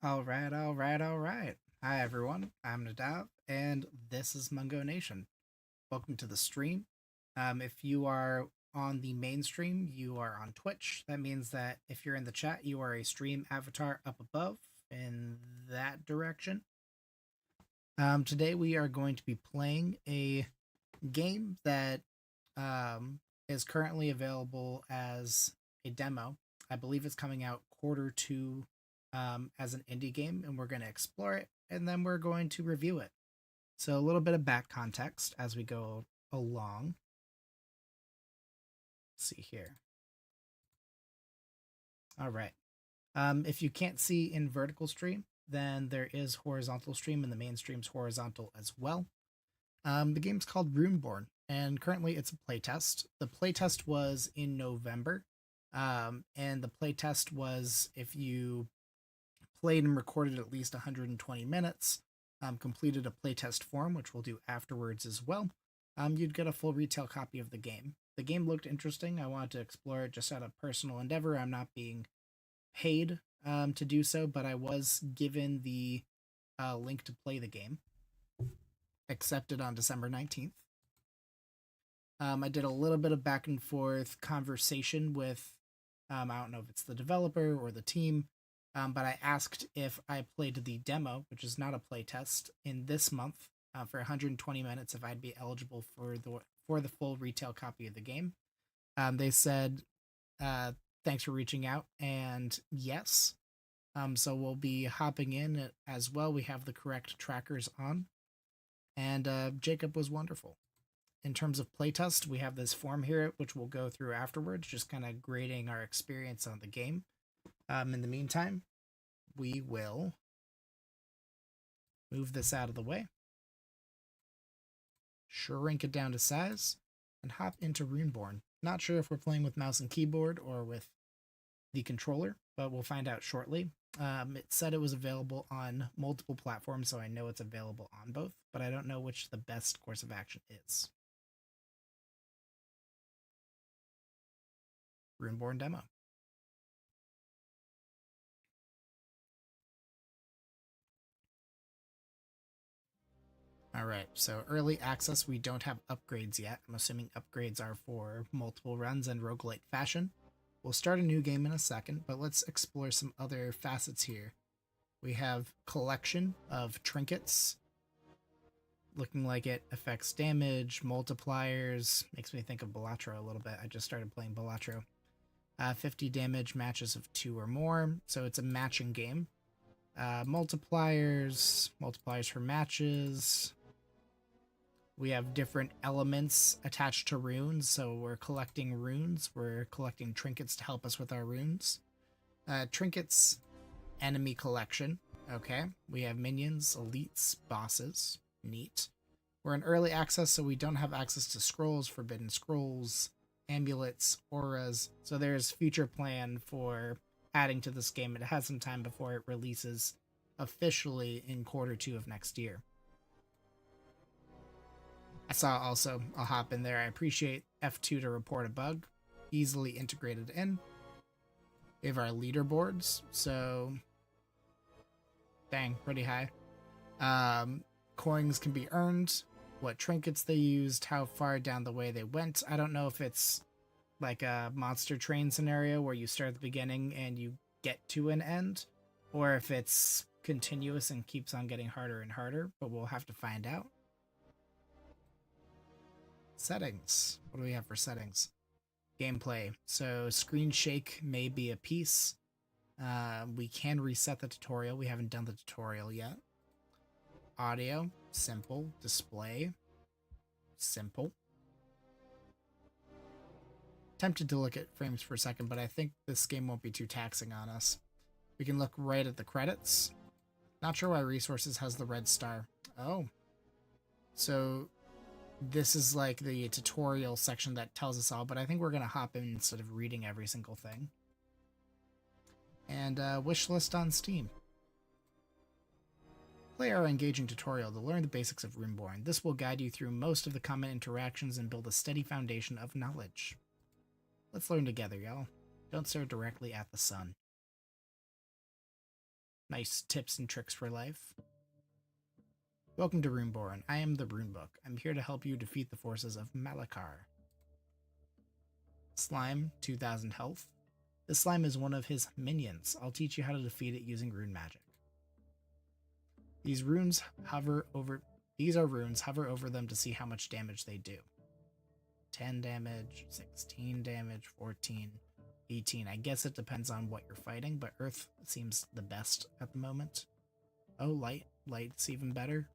All right, all right, all right. Hi, everyone. I'm Nadav, and this is Mungo Nation. Welcome to the stream. If you are on the main stream, you are on Twitch. That means that if you're in the chat, you are a stream avatar up above in that direction. Today, we are going to be playing a game that is currently available as a demo. I believe it's coming out quarter 2 as an indie game, and we're going to explore it and then we're going to review it. So, a little bit of back context as we go along. Let's see here. All right. If you can't see in vertical stream, then there is horizontal stream, and the main stream's horizontal as well. The game's called Runeborn, and currently it's a playtest. The playtest was in November, and the playtest was if you played and recorded at least 120 minutes, completed a playtest form, which we'll do afterwards as well, you'd get a full retail copy of the game. The game looked interesting. I wanted to explore it just out of personal endeavor. I'm not being paid to do so, but I was given the link to play the game, accepted on December 19th. I did a little bit of back and forth conversation with, I don't know if it's the developer or the team, but I asked if I played the demo, which is not a play test, in this month for 120 minutes, if I'd be eligible for the full retail copy of the game. They said, thanks for reaching out, and yes. So we'll be hopping in as well. We have the correct trackers on, and Jacob was wonderful. In terms of playtest, we have this form here, which we'll go through afterwards, just kind of grading our experience on the game. In the meantime, we will move this out of the way, shrink it down to size, and hop into Runeborn. Not sure if we're playing with mouse and keyboard or with the controller, but we'll find out shortly. It said it was available on multiple platforms, so I know it's available on both, but I don't know which the best course of action is. Runeborn demo. All right, so early access, we don't have upgrades yet. I'm assuming upgrades are for multiple runs and roguelite fashion. We'll start a new game in a second, but let's explore some other facets here. We have collection of trinkets, looking like it affects damage, multipliers. Makes me think of Balatro a little bit. I just started playing Balatro. 50 damage, matches of 2 or more, so it's a matching game. Multipliers for matches. We have different elements attached to runes, so we're collecting runes. We're collecting trinkets to help us with our runes. Trinkets, enemy collection. Okay, we have minions, elites, bosses. Neat. We're in early access, so we don't have access to scrolls, forbidden scrolls, amulets, auras. So there's future plan for adding to this game. It has some time before it releases officially in quarter 2 of next year. I saw also, I'll hop in there. I appreciate F2 to report a bug, easily integrated in. We have our leaderboards, so dang, pretty high. Coins can be earned, what trinkets they used, how far down the way they went. I don't know if it's like a monster train scenario where you start at the beginning and you get to an end, or if it's continuous and keeps on getting harder and harder, but we'll have to find out. Settings. What do we have for settings? Gameplay. So screen shake may be a piece. We can reset the tutorial. We haven't done the tutorial yet. Audio. Simple. Display. Simple. Tempted to look at frames per second, but I think this game won't be too taxing on us. We can look right at the credits. Not sure why resources has the red star. Oh. So this is like the tutorial section that tells us all, but I think we're going to hop in instead of reading every single thing. And wish list on Steam. Play our engaging tutorial to learn the basics of Runeborn. This will guide you through most of the common interactions and build a steady foundation of knowledge. Let's learn together, y'all. Don't stare directly at the sun. Nice tips and tricks for life. Welcome to Runeborn. I am the Runebook. I'm here to help you defeat the forces of Malakar. Slime, 2000 health. This slime is one of his minions. I'll teach you how to defeat it using rune magic. These are runes, hover over them to see how much damage they do. 10 damage, 16 damage, 14, 18. I guess it depends on what you're fighting, but Earth seems the best at the moment. Oh, light. Light's even better.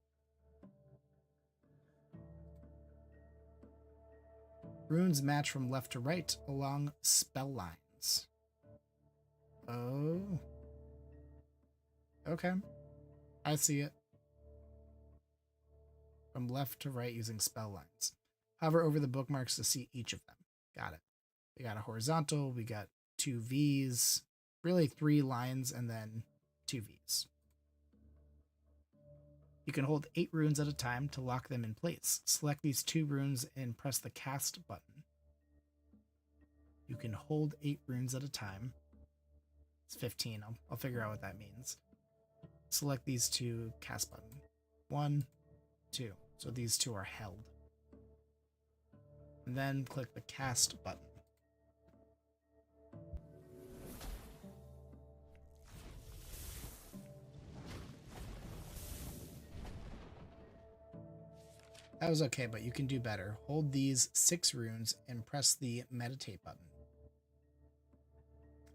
Runes match from left to right along spell lines. Oh. Okay. I see it. From left to right using spell lines. Hover over the bookmarks to see each of them. Got it. We got a horizontal, we got 2 V's, really 3 lines, and then 2 V's. You can hold 8 runes at a time to lock them in place. Select these 2 runes and press the cast button. You can hold 8 runes at a time. It's 15. I'll figure out what that means. Select these 2, cast button. 1, 2. So these 2 are held. And then click the cast button. That was okay, but you can do better. Hold these 6 runes and press the meditate button.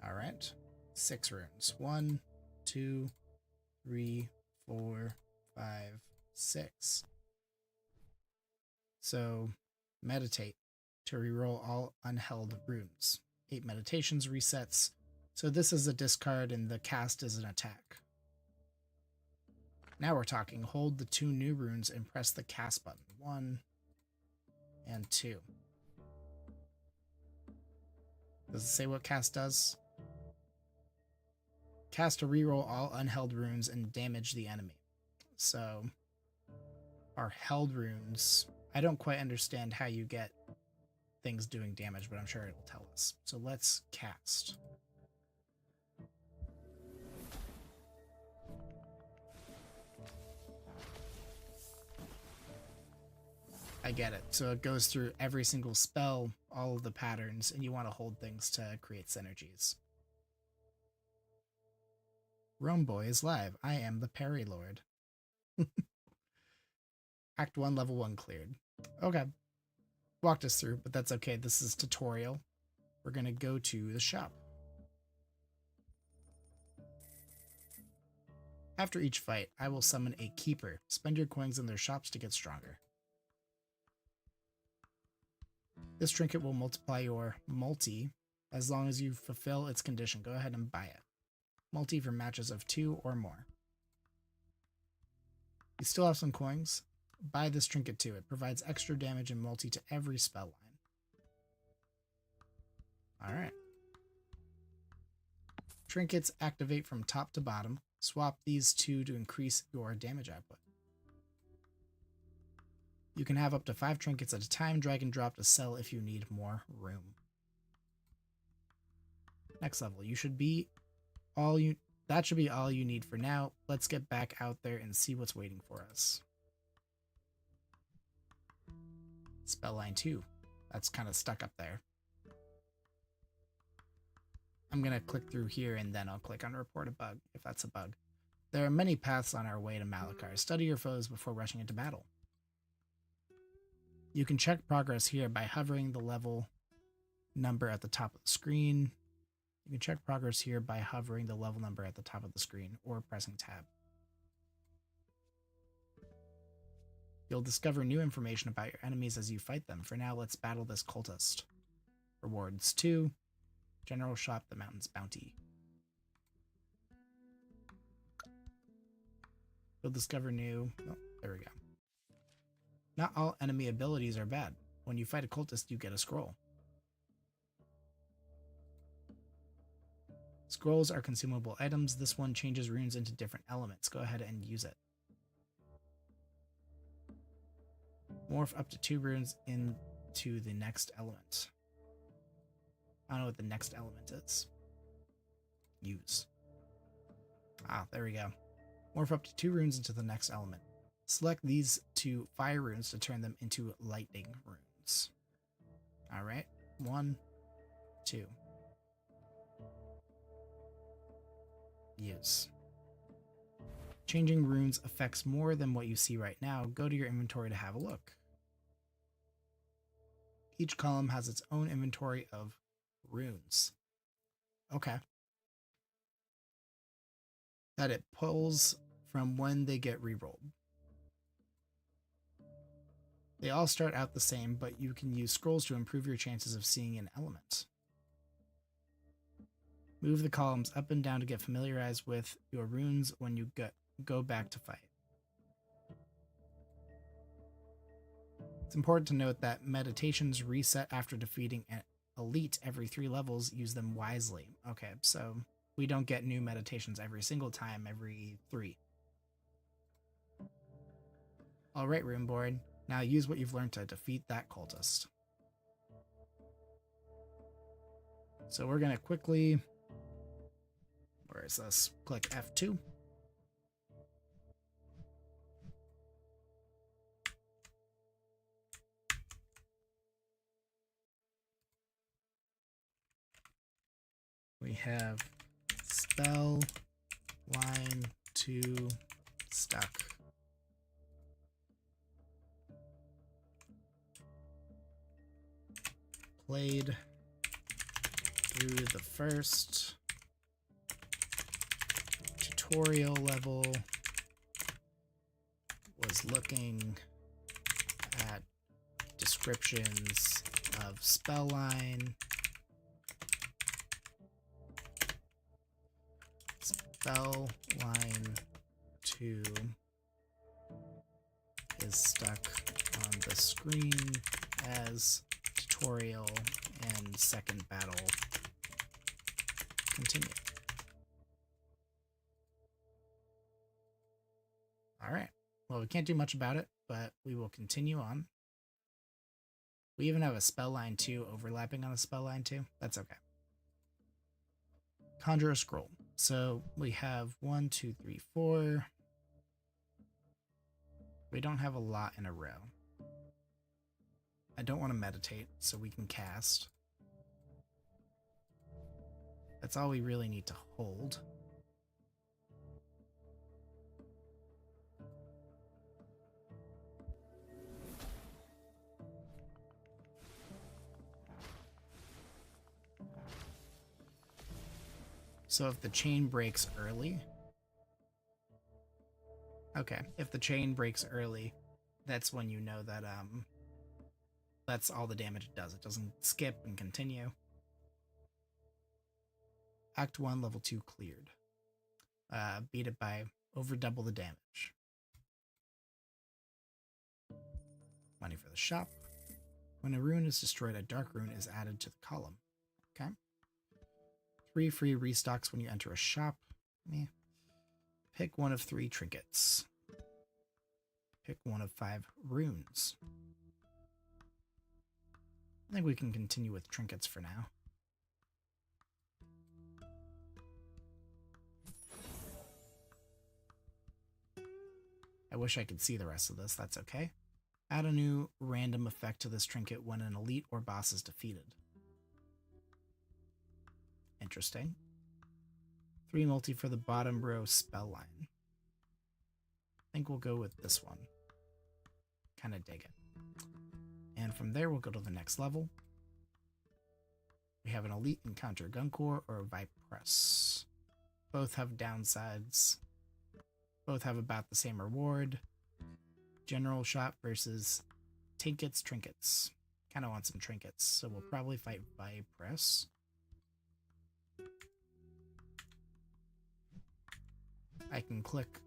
Alright. 6 runes. 1, 2, 3, 4, 5, 6. So, meditate to reroll all unheld runes. 8 meditations resets. So this is a discard and the cast is an attack. Now we're talking. Hold the 2 new runes and press the cast button. 1 and 2. Does it say what cast does? Cast to reroll all unheld runes and damage the enemy. So, our held runes, I don't quite understand how you get things doing damage, but I'm sure it will tell us. So let's cast. I get it. So it goes through every single spell, all of the patterns, and you want to hold things to create synergies. Rome Boy is live. I am the Parry Lord. Act 1, level 1 cleared. Okay. Walked us through, but that's okay. This is tutorial. We're going to go to the shop. After each fight, I will summon a keeper. Spend your coins in their shops to get stronger. This trinket will multiply your multi as long as you fulfill its condition. Go ahead and buy it. Multi for matches of 2 or more. You still have some coins. Buy this trinket too. It provides extra damage and multi to every spell line. Alright. Trinkets activate from top to bottom. Swap these 2 to increase your damage output. You can have up to 5 trinkets at a time. Drag and drop to sell if you need more room. Next level. That should be all you need for now. Let's get back out there and see what's waiting for us. Spell line 2. That's kind of stuck up there. I'm going to click through here and then I'll click on report a bug, if that's a bug. There are many paths on our way to Malakar. Study your foes before rushing into battle. You can check progress here by hovering the level number at the top of the screen. You can check progress here by hovering the level number at the top of the screen or pressing tab. You'll discover new information about your enemies as you fight them. For now, let's battle this cultist. Rewards 2. General Shop, the Mountain's Bounty. You'll discover new... Oh, there we go. Not all enemy abilities are bad. When you fight a cultist, you get a scroll. Scrolls are consumable items. This one changes runes into different elements. Go ahead and use it. Morph up to 2 runes into the next element. I don't know what the next element is. Use. Ah, there we go. Morph up to 2 runes into the next element. Select these 2 fire runes to turn them into lightning runes. Alright, 1, 2. Use. Changing runes affects more than what you see right now. Go to your inventory to have a look. Each column has its own inventory of runes. Okay. That it pulls from when they get rerolled. They all start out the same, but you can use scrolls to improve your chances of seeing an element. Move the columns up and down to get familiarized with your runes when you go back to fight. It's important to note that meditations reset after defeating an elite every 3 levels. Use them wisely. Okay, so we don't get new meditations every single time, every 3. Alright, Runeborn. Now use what you've learned to defeat that cultist. So we're going to quickly... Where is this? Click F2. We have spell line 2 stuck. Played through the first tutorial level, was looking at descriptions of spellline, spell line 2 is stuck on the screen as tutorial and second battle continue. Alright, well, we can't do much about it, but we will continue on. We even have a spell line 2 overlapping on a spell line 2. That's okay. Conjure a scroll. So we have 1, 2, 3, 4. We don't have a lot in a row. I don't want to meditate, so we can cast. That's all we really need to hold. So if the chain breaks early... Okay, if the chain breaks early, that's when you know that that's all the damage it does. It doesn't skip and continue. Act 1, level 2 cleared. Beat it by over double the damage. Money for the shop. When a rune is destroyed, a dark rune is added to the column. Okay. 3 free restocks when you enter a shop. Pick one of 3 trinkets. Pick one of 5 runes. I think we can continue with trinkets for now. I wish I could see the rest of this. That's okay. Add a new random effect to this trinket when an elite or boss is defeated. Interesting. 3 multi for the bottom row spell line. I think we'll go with this one. Kind of dig it. And from there, we'll go to the next level. We have an elite encounter, Guncore or Vipress. Both have downsides. Both have about the same reward. General shop versus trinkets. Kind of want some trinkets, so we'll probably fight Vipress. I can click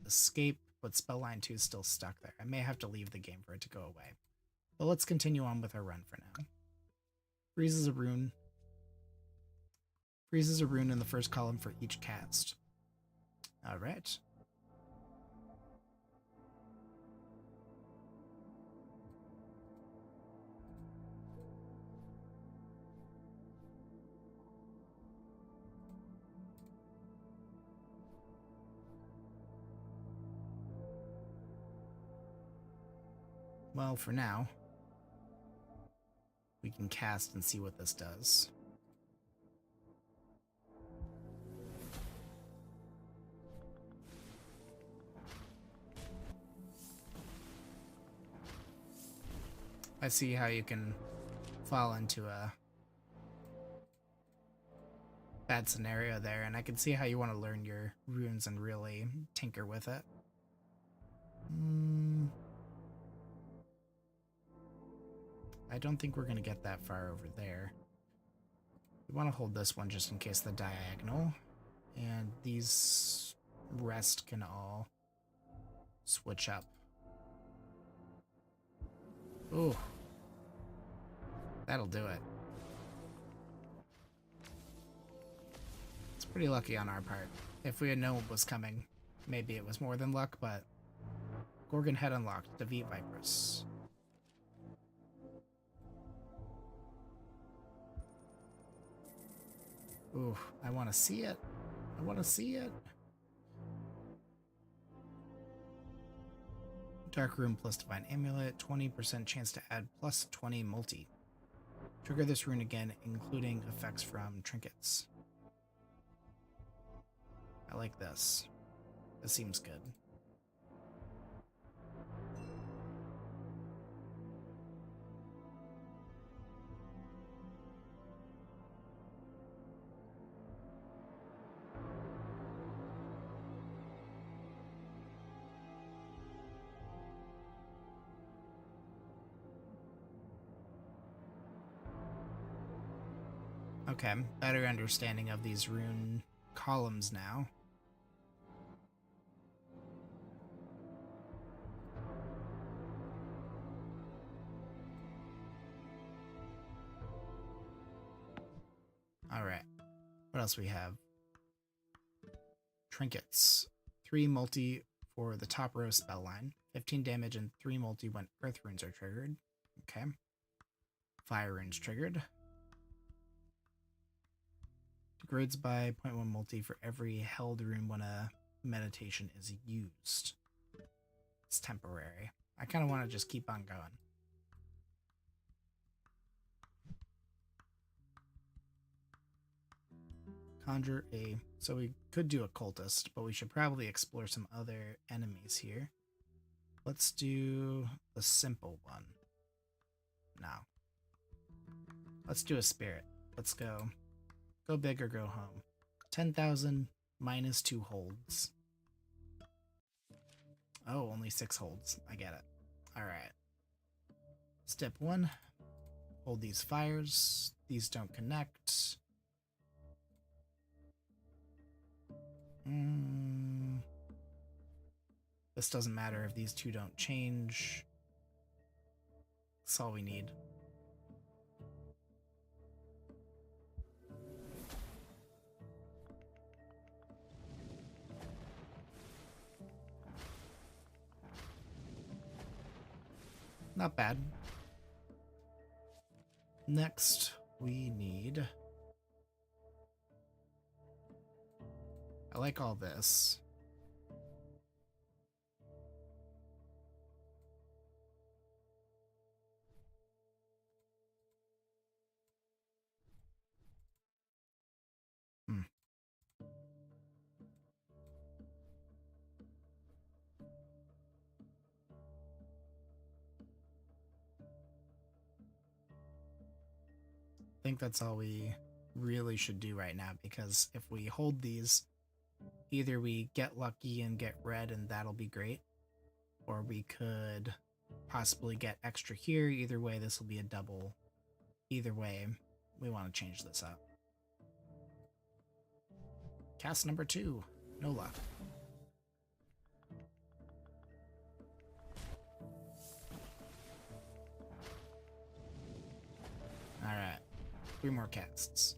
escape, but spellline 2 is still stuck there. I may have to leave the game for it to go away. But let's continue on with our run for now. Freezes a rune. Freezes a rune in the first column for each cast. Alright. Well, for now, we can cast and see what this does. I see how you can fall into a bad scenario there, and I can see how you want to learn your runes and really tinker with it. I don't think we're going to get that far over there. We want to hold this one just in case the diagonal, and these rest can all switch up. Ooh. That'll do it. It's pretty lucky on our part. If we had known what was coming, maybe it was more than luck, but Gorgon head unlocked. Defeat Vipers. Ooh, I want to see it. I want to see it. Dark Rune plus Divine Amulet. 20% chance to add plus 20 multi. Trigger this rune again, including effects from trinkets. I like this. This seems good. Okay, better understanding of these rune columns now. Alright, what else we have? Trinkets. 3 multi for the top row spell line. 15 damage and 3 multi when earth runes are triggered. Okay. Fire runes triggered. Degrades by 0.1 multi for every held rune when a meditation is used. It's temporary. I kind of want to just keep on going. Conjure a... So we could do a cultist, but we should probably explore some other enemies here. Let's do the simple one. No. Let's do a spirit. Let's go. Go big or go home. 10,000 minus 2 holds. Oh, only 6 holds. I get it. Alright. Step 1. Hold these fires. These don't connect. This doesn't matter if these two don't change. That's all we need. Not bad. Next, we need... I like all this. I think that's all we really should do right now, because if we hold these, either we get lucky and get red and that'll be great, or we could possibly get extra here. Either way, this will be a double. Either way, we want to change this up. Cast number 2. No luck. Alright. 3 more casts.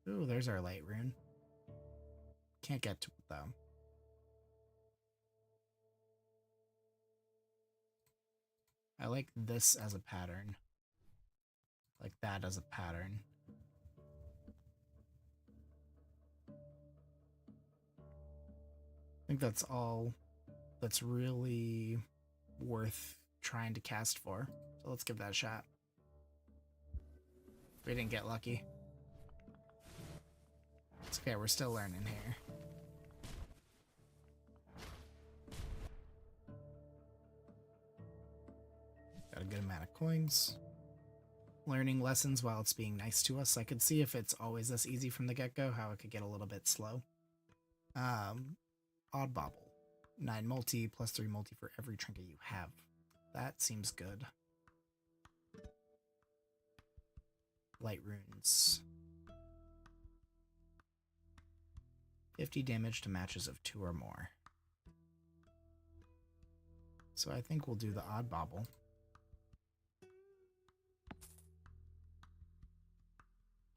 Ooh, there's our light rune. Can't get to it, though. I like this as a pattern. Like that as a pattern. I think that's all that's really worth trying to cast for. So let's give that a shot. We didn't get lucky. It's okay, we're still learning here. Got a good amount of coins. Learning lessons while it's being nice to us. I could see if it's always this easy from the get-go, how it could get a little bit slow. Odd Bobble. 9 multi, plus 3 multi for every trinket you have. That seems good. Light runes. 50 damage to matches of 2 or more. So I think we'll do the Odd Bobble.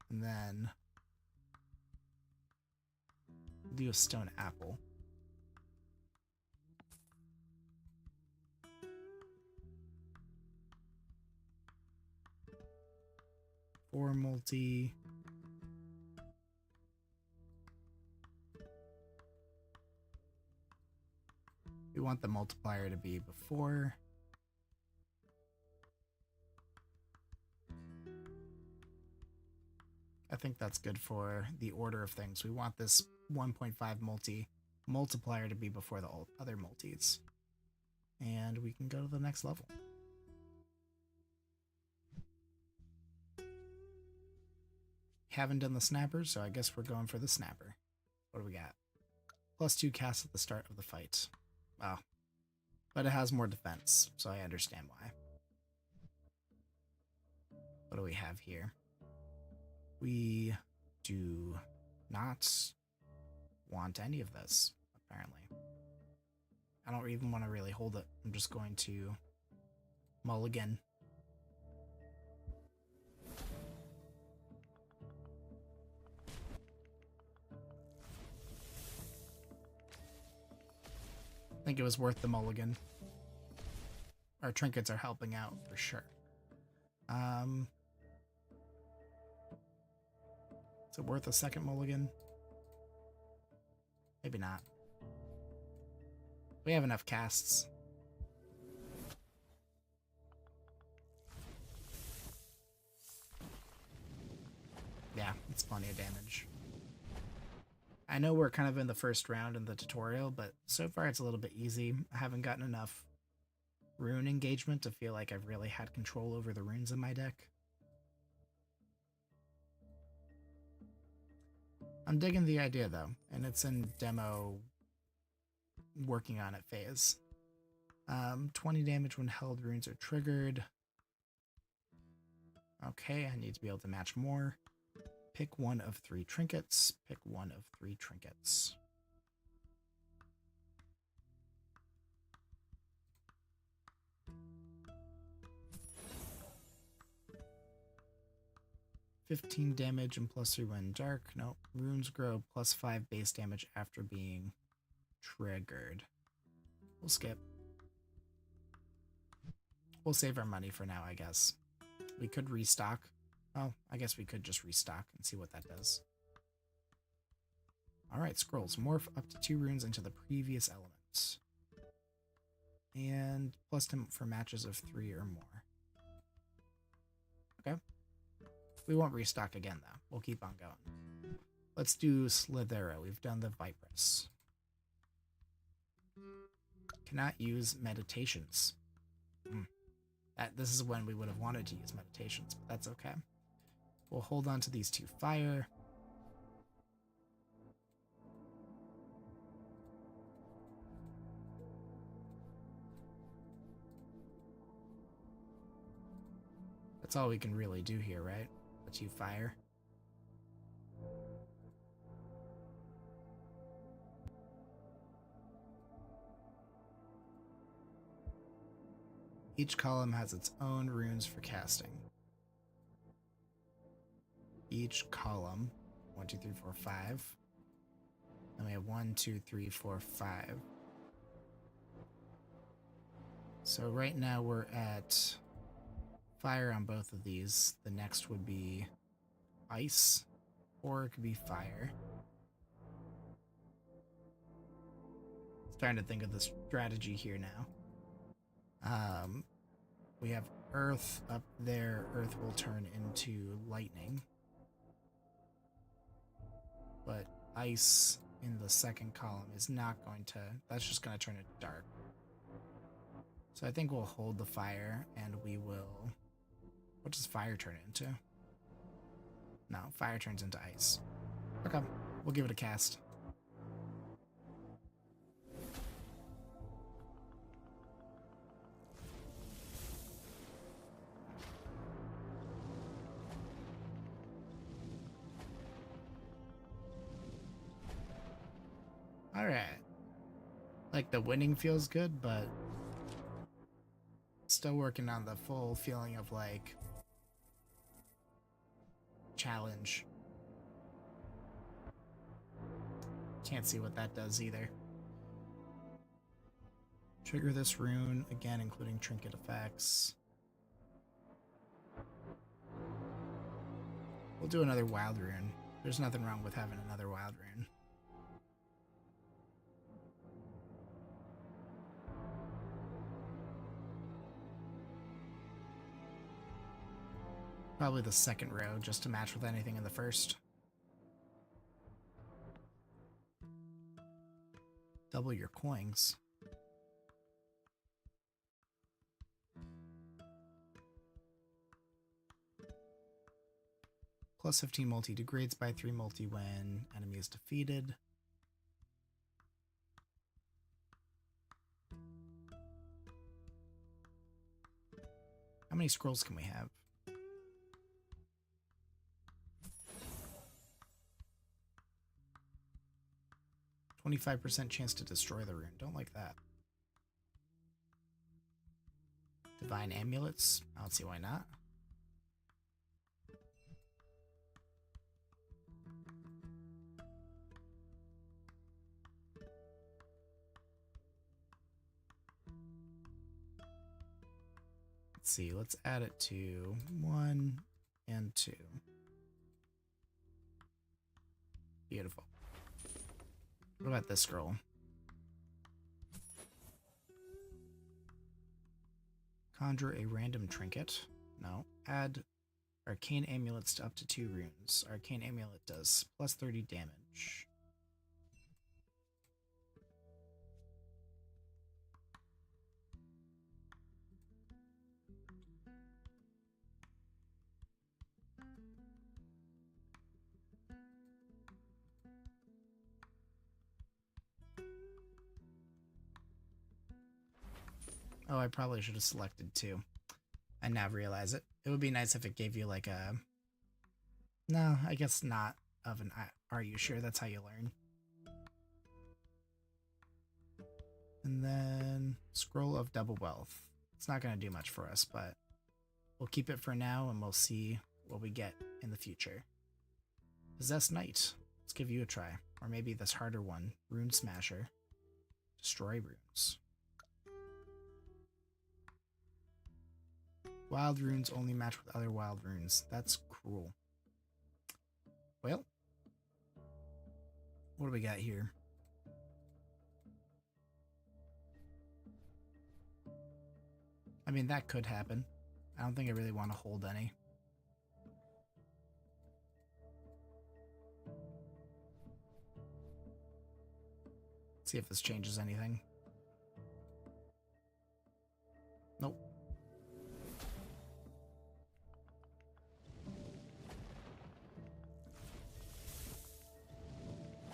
And then do a Stone Apple. Four multi. We want the multiplier to be before. I think that's good for the order of things. We want this 1.5 multiplier to be before the other multis. And we can go to the next level. Haven't done the snapper, so I guess we're going for the snapper. What do we got? +2 cast at the start of the fight. Wow. But it has more defense, so I understand why. What do we have here? We do not want any of this, apparently. I don't even want to really hold it. I'm just going to mulligan. I think it was worth the mulligan. Our trinkets are helping out for sure. Is it worth a second mulligan? Maybe not. We have enough casts. Yeah, it's plenty of damage. I know we're kind of in the first round in the tutorial, but so far it's a little bit easy. I haven't gotten enough rune engagement to feel like I've really had control over the runes in my deck. I'm digging the idea though, and it's in demo working on it phase. 20 damage when held runes are triggered. Okay, I need to be able to match more. Pick one of 3 trinkets. Pick one of 3 trinkets. $15 damage and +3 when dark. Nope. Runes grow +5 base damage after being triggered. We'll skip. We'll save our money for now, I guess. We could restock. Oh, I guess we could just restock and see what that does. Alright, scrolls. Morph up to 2 runes into the previous element. And +10 for matches of 3 or more. Okay. We won't restock again, though. We'll keep on going. Let's do Slithera. We've done the Vipress. Cannot use meditations. This is when we would have wanted to use meditations, but that's okay. We'll hold on to these 2 fire. That's all we can really do here, right? The 2 fire. Each column has its own runes for casting. Each column, 1, 2, 3, 4, 5. Then we have 1, 2, 3, 4, 5. So right now we're at fire on both of these. The next would be ice, or it could be fire. Starting to think of the strategy here now. We have earth up there. Earth will turn into lightning. But ice in the second column is not going to... That's just going to turn it dark. So I think we'll hold the fire, and we will... What does fire turn into? No, fire turns into ice. Okay, we'll give it a cast. Alright. Like, the winning feels good, but still working on the full feeling of, like, challenge. Can't see what that does either. Trigger this rune, again, including trinket effects. We'll do another wild rune. There's nothing wrong with having another wild rune. Probably the second row, just to match with anything in the first. Double your coins. Plus 15 multi degrades by 3 multi when enemy is defeated. How many scrolls can we have? 25% chance to destroy the rune. Don't like that. Divine amulets. I don't see why not. Let's see. Let's add it to 1 and 2. Beautiful. What about this scroll? Conjure a random trinket. No. Add arcane amulets to up to 2 runes. Arcane amulet does plus 30 damage. Oh, I probably should have selected 2. I now realize it. It would be nice if it gave you like a... No, I guess not of an... Are you sure that's how you learn? And then Scroll of Double Wealth. It's not going to do much for us, but we'll keep it for now and we'll see what we get in the future. Possessed Knight. Let's give you a try. Or maybe this harder one. Rune Smasher. Destroy runes. Wild runes only match with other wild runes. That's cruel. Well, what do we got here? I mean, that could happen. I don't think I really want to hold any. Let's see if this changes anything. Nope.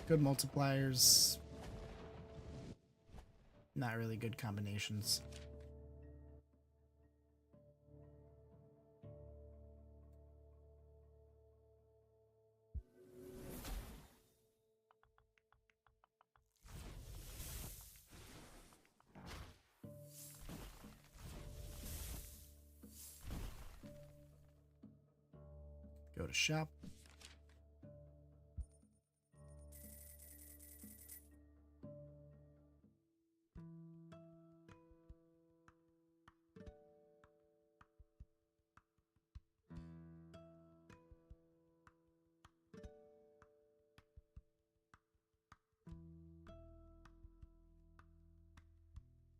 Good multipliers. Not really good combinations. Go to shop.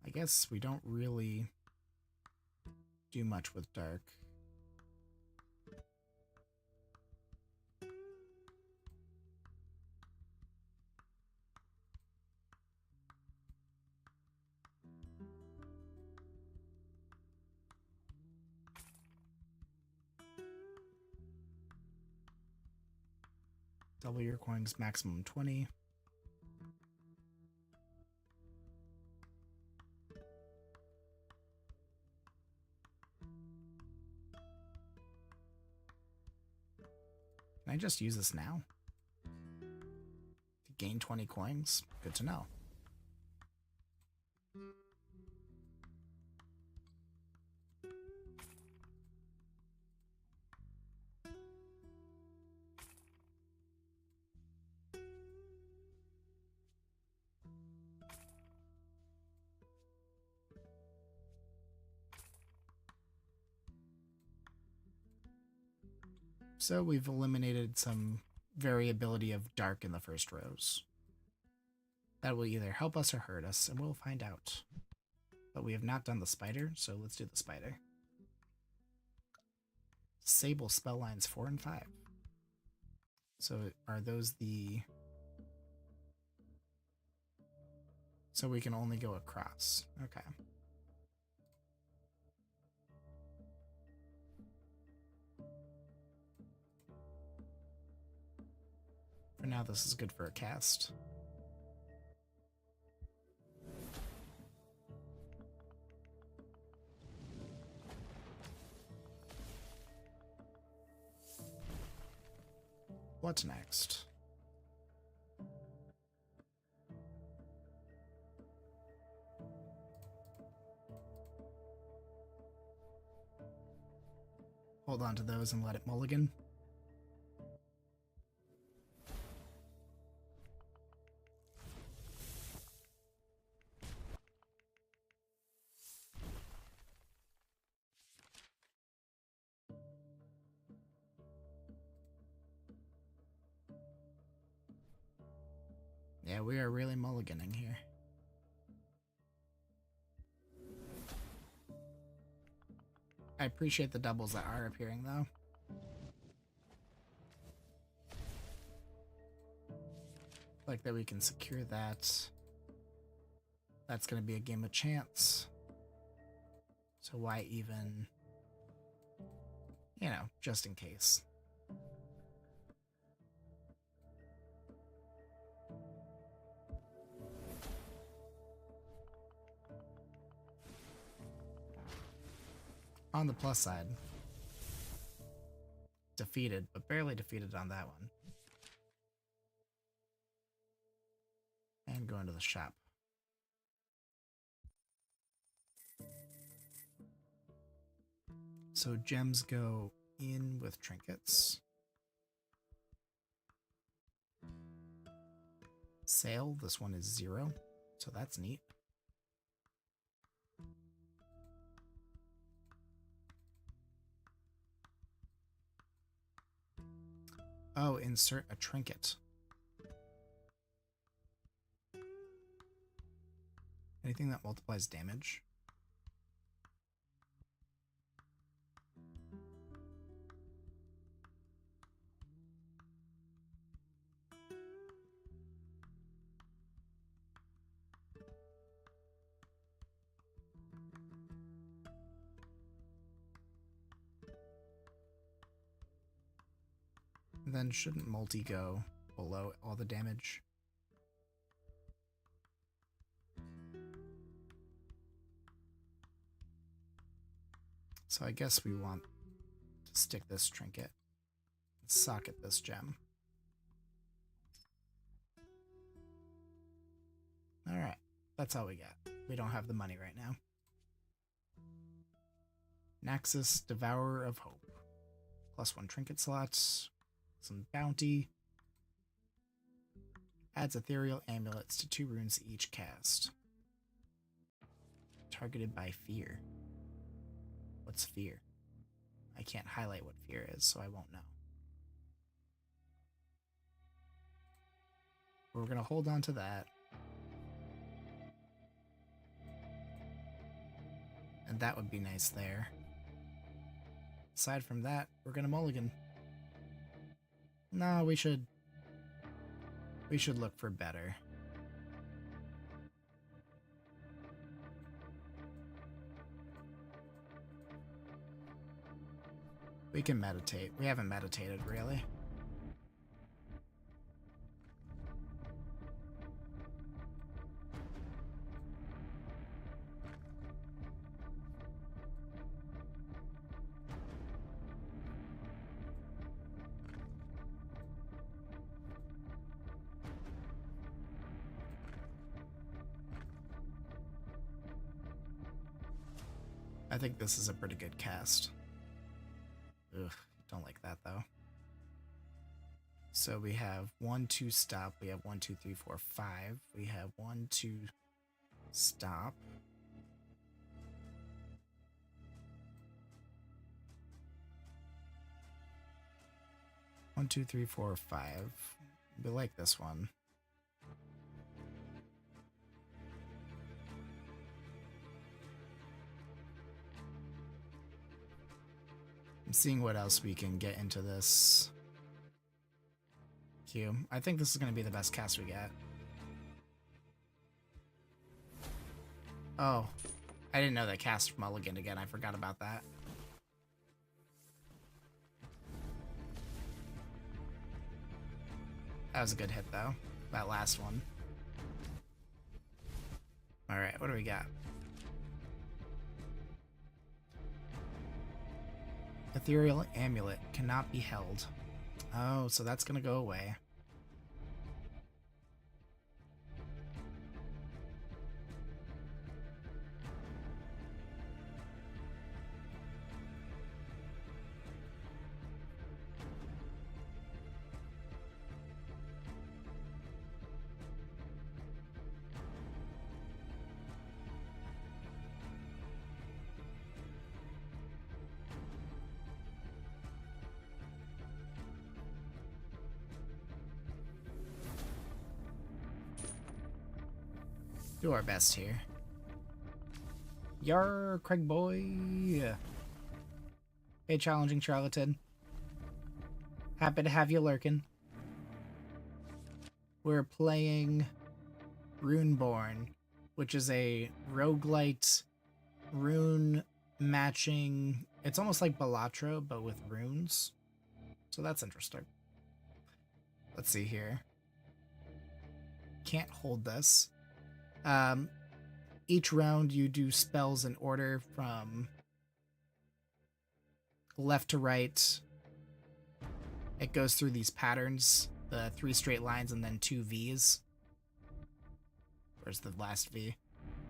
I guess we don't really do much with dark. Double your coins, maximum 20. Can I just use this now? To gain 20 coins? Good to know. So we've eliminated some variability of dark in the first rows. That will either help us or hurt us, and we'll find out. But we have not done the spider, so let's do the spider. Sable spell lines 4 and 5. So are those the... So we can only go across. Okay. For now, this is good for a cast. What's next? Hold on to those and let it mulligan. Yeah, we are really mulliganing here. I appreciate the doubles that are appearing, though. Like that we can secure that. That's going to be a game of chance. So why even, you know, just in case. On the plus side, defeated, but barely defeated on that one. And go into the shop. So gems go in with trinkets. Sale, this one is 0, so that's neat. Oh, insert a trinket. Anything that multiplies damage. Then shouldn't multi go below all the damage? So I guess we want to stick this trinket and socket this gem. Alright, that's all we got. We don't have the money right now. Naxxus, Devourer of Hope. +1 trinket slots. Some bounty. Adds ethereal amulets to 2 runes each cast. Targeted by fear. What's fear? I can't highlight what fear is, so I won't know. We're going to hold on to that. And that would be nice there. aside from that, we're gonna mulligan. No, we should look for better. We can meditate. We haven't meditated, really. I think this is a pretty good cast. Ugh, don't like that though. So we have 1, 2, stop. We have 1, 2, 3, 4, 5. We have 1, 2, stop. One, two, three, four, 5. We like this one. I'm seeing what else we can get into this queue. I think this is going to be the best cast we get. Oh, I didn't know that cast mulliganed again. I forgot about that. That was a good hit, though. That last one. Alright, what do we got? Ethereal Amulet cannot be held. Oh, so that's gonna go away. Do our best here. Yar, Craig boy. Hey, challenging charlatan. Happy to have you lurking. We're playing Runeborn, which is a roguelite rune matching. It's almost like Balatro, but with runes. So that's interesting. Let's see here. Can't hold this. Each round you do spells in order from left to right. It goes through these patterns, the 3 straight lines and then 2 V's. Where's the last V?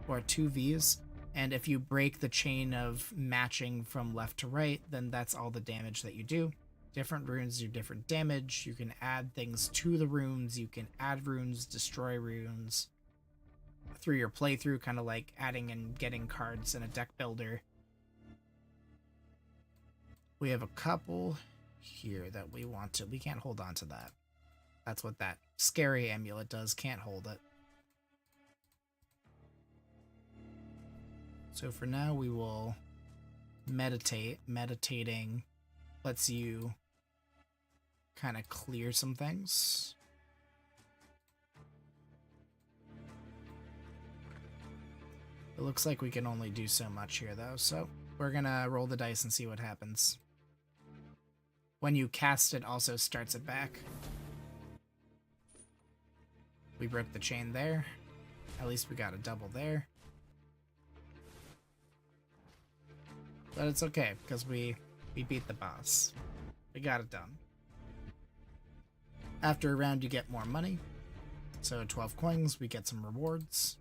Or 2 V's. And if you break the chain of matching from left to right, then that's all the damage that you do. Different runes do different damage. You can add things to the runes. You can add runes, destroy runes. Through your playthrough, kind of like adding and getting cards in a deck builder. We have a couple here that we want to. We can't hold on to that. That's what that scary amulet does. Can't hold it. So for now, we will meditate. Meditating lets you kind of clear some things. It looks like we can only do so much here, though, so we're gonna roll the dice and see what happens. When you cast it, also starts it back. We broke the chain there. At least we got a double there. But it's okay, because we beat the boss. We got it done. After a round, you get more money. So 12 coins, we get some rewards.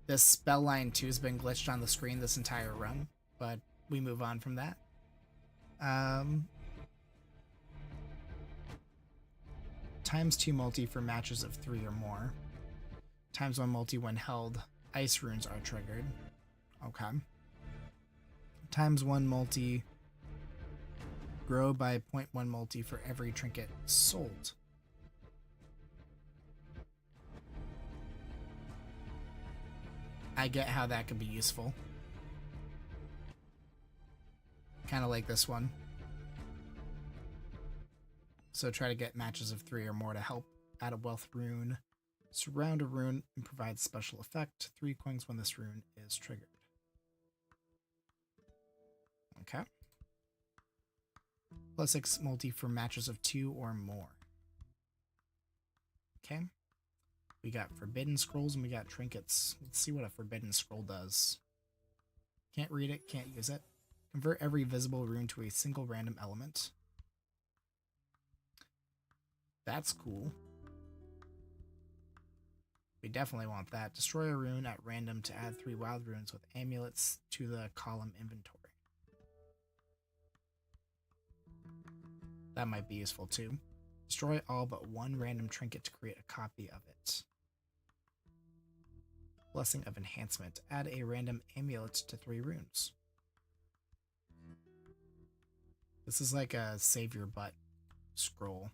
This spell line 2 has been glitched on the screen this entire run, but we move on from that. ×2 multi for matches of 3 or more. ×1 multi when held. Ice runes are triggered. Okay. ×1 multi. Grow by 0.1 multi for every trinket sold. I get how that could be useful. kind of like this one. So try to get matches of 3 or more to help. Add a wealth rune. Surround a rune and provide special effect. 3 coins when this rune is triggered. Okay. +6 multi for matches of 2 or more. Okay. We got forbidden scrolls and we got trinkets. Let's see what a forbidden scroll does. Can't read it, can't use it. Convert every visible rune to a single random element. That's cool. We definitely want that. Destroy a rune at random to add 3 wild runes with amulets to the column inventory. That might be useful too. Destroy all but 1 random trinket to create a copy of it. Blessing of Enhancement. Add a random amulet to 3 runes. This is like a save your butt scroll.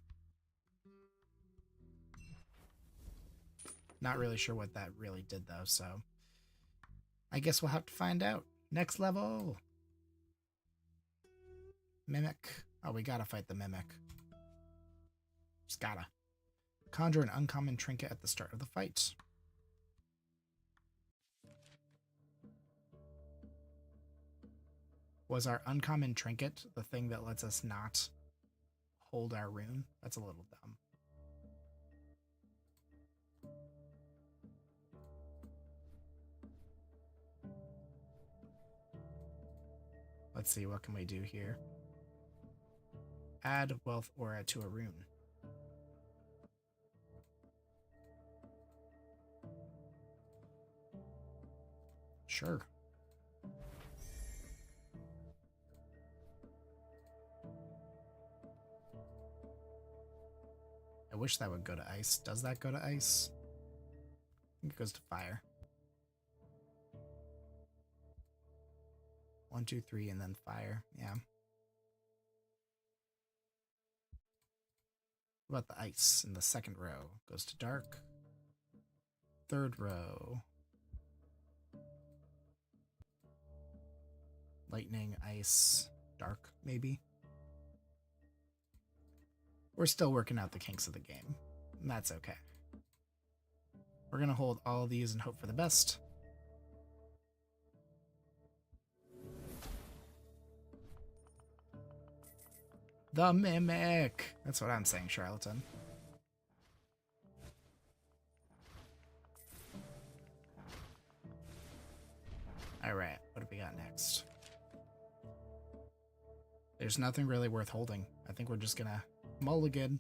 Not really sure what that really did though, so I guess we'll have to find out. Next level! Mimic. Oh, we gotta fight the Mimic. Just gotta. Conjure an uncommon trinket at the start of the fight. Was our uncommon trinket the thing that lets us not hold our rune? That's a little dumb. Let's see, what can we do here? Add wealth aura to a rune. Sure. I wish that would go to ice. Does that go to ice? I think it goes to fire. 1, 2, 3, and then fire. Yeah. What about the ice in the second row? Goes to dark. Third row. Lightning, ice, dark, maybe. We're still working out the kinks of the game. And that's okay. We're going to hold all of these and hope for the best. The Mimic! That's what I'm saying, charlatan. Alright, what do we got next? There's nothing really worth holding. I think we're just gonna mulligan.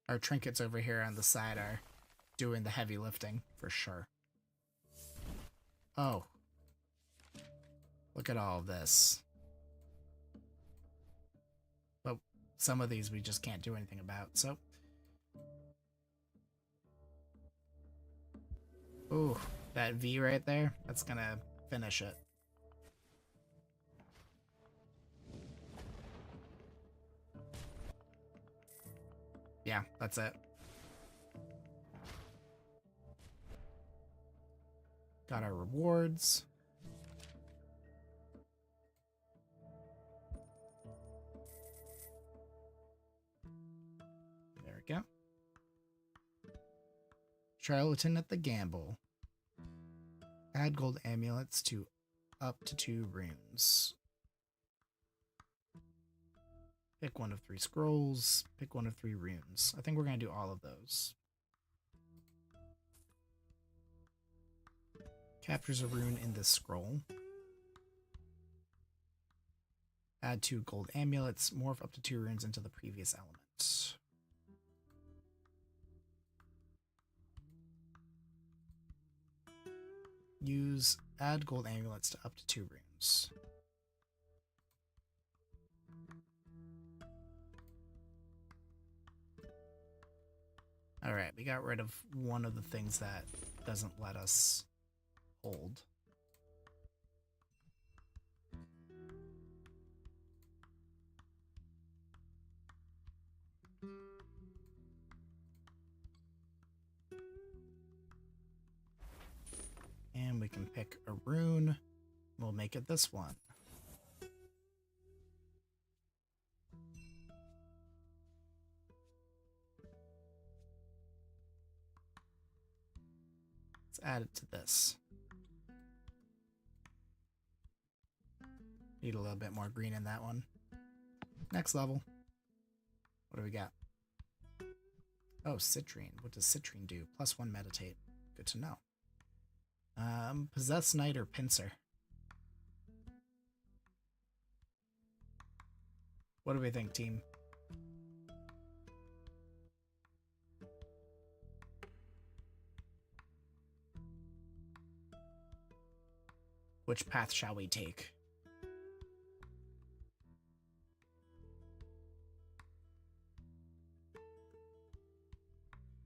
Our trinkets over here on the side are doing the heavy lifting, for sure. Oh. Look at all of this. But some of these we just can't do anything about, so... Ooh, that V right there, that's gonna finish it. Yeah, that's it. Got our rewards. There we go. Charlatan at the gamble. Add gold amulets to up to 2 runes. Pick 1 of 3 scrolls. Pick 1 of 3 runes. I think we're going to do all of those. Captures a rune in this scroll. Add 2 gold amulets. Morph up to 2 runes into the previous element. Use add gold amulets to up to 2 runes. Alright, we got rid of one of the things that doesn't let us hold. pick a rune. We'll make it this one. Let's add it to this. Need a little bit more green in that one. Next level. What do we got? Oh, citrine. What does citrine do? +1 meditate. Good to know. Possess Knight or Pincer. What do we think, team? Which path shall we take?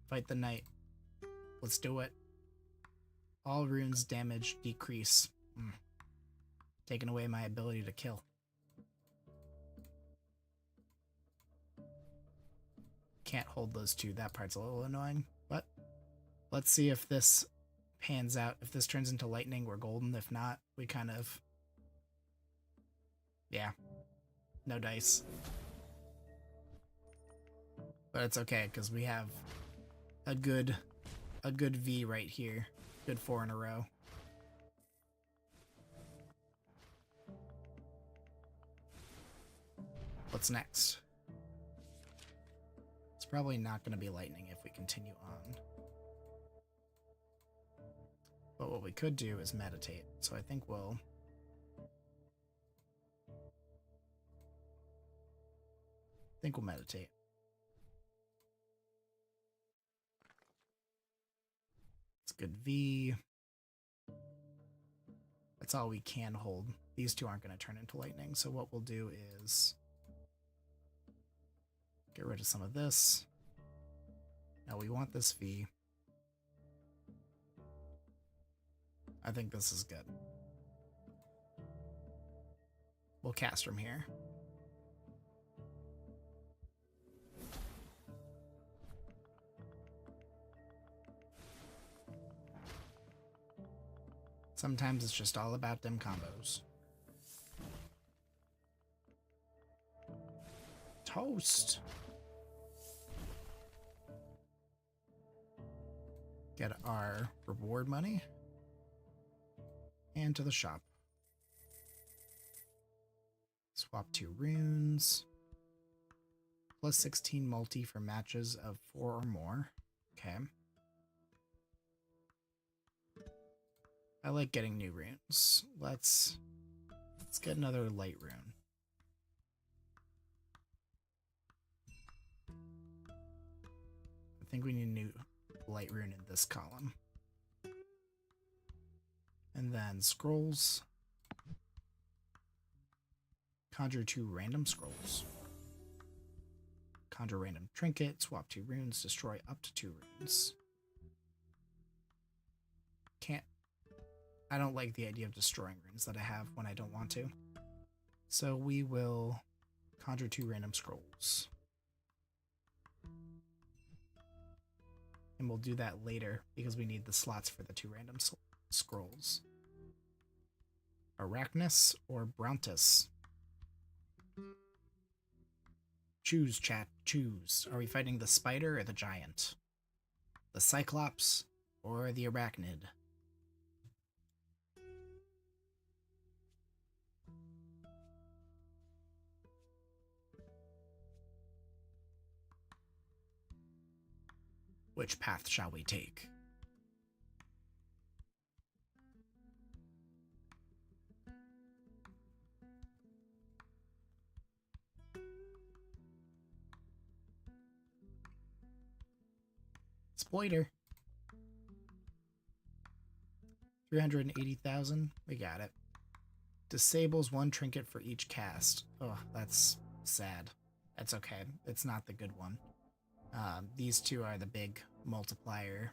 Fight the knight. Let's do it. All runes damage decrease. Taking away my ability to kill. Can't hold those two. That part's a little annoying. But let's see if this pans out. If this turns into lightning, we're golden. If not, we kind of... Yeah. No dice. But it's okay, because we have a good V right here. Good 4 in a row. What's next? It's probably not going to be lightning if we continue on. But what we could do is meditate. So I think we'll... meditate. It's good V. That's all we can hold. These two aren't going to turn into lightning. So what we'll do is get rid of some of this. Now we want this V. I think this is good. We'll cast from here. Sometimes it's just all about them combos. Toast. Get our reward money. And to the shop. Swap 2 runes. +16 multi for matches of 4 or more. Okay. I like getting new runes. Let's get another light rune. I think we need a new light rune in this column. And then scrolls. Conjure 2 random scrolls. Conjure random trinket. Swap 2 runes. Destroy up to 2 runes. I don't like the idea of destroying runes that I have when I don't want to. So we will conjure 2 random scrolls. And we'll do that later because we need the slots for the 2 random scrolls. Arachnus or Brontus? Choose, chat, choose. Are we fighting the spider or the giant? The cyclops or the arachnid? Which path shall we take? Spoiler. 380,000. We got it. Disables 1 trinket for each cast. Oh, that's sad. That's okay. It's not the good one. These two are the big multiplier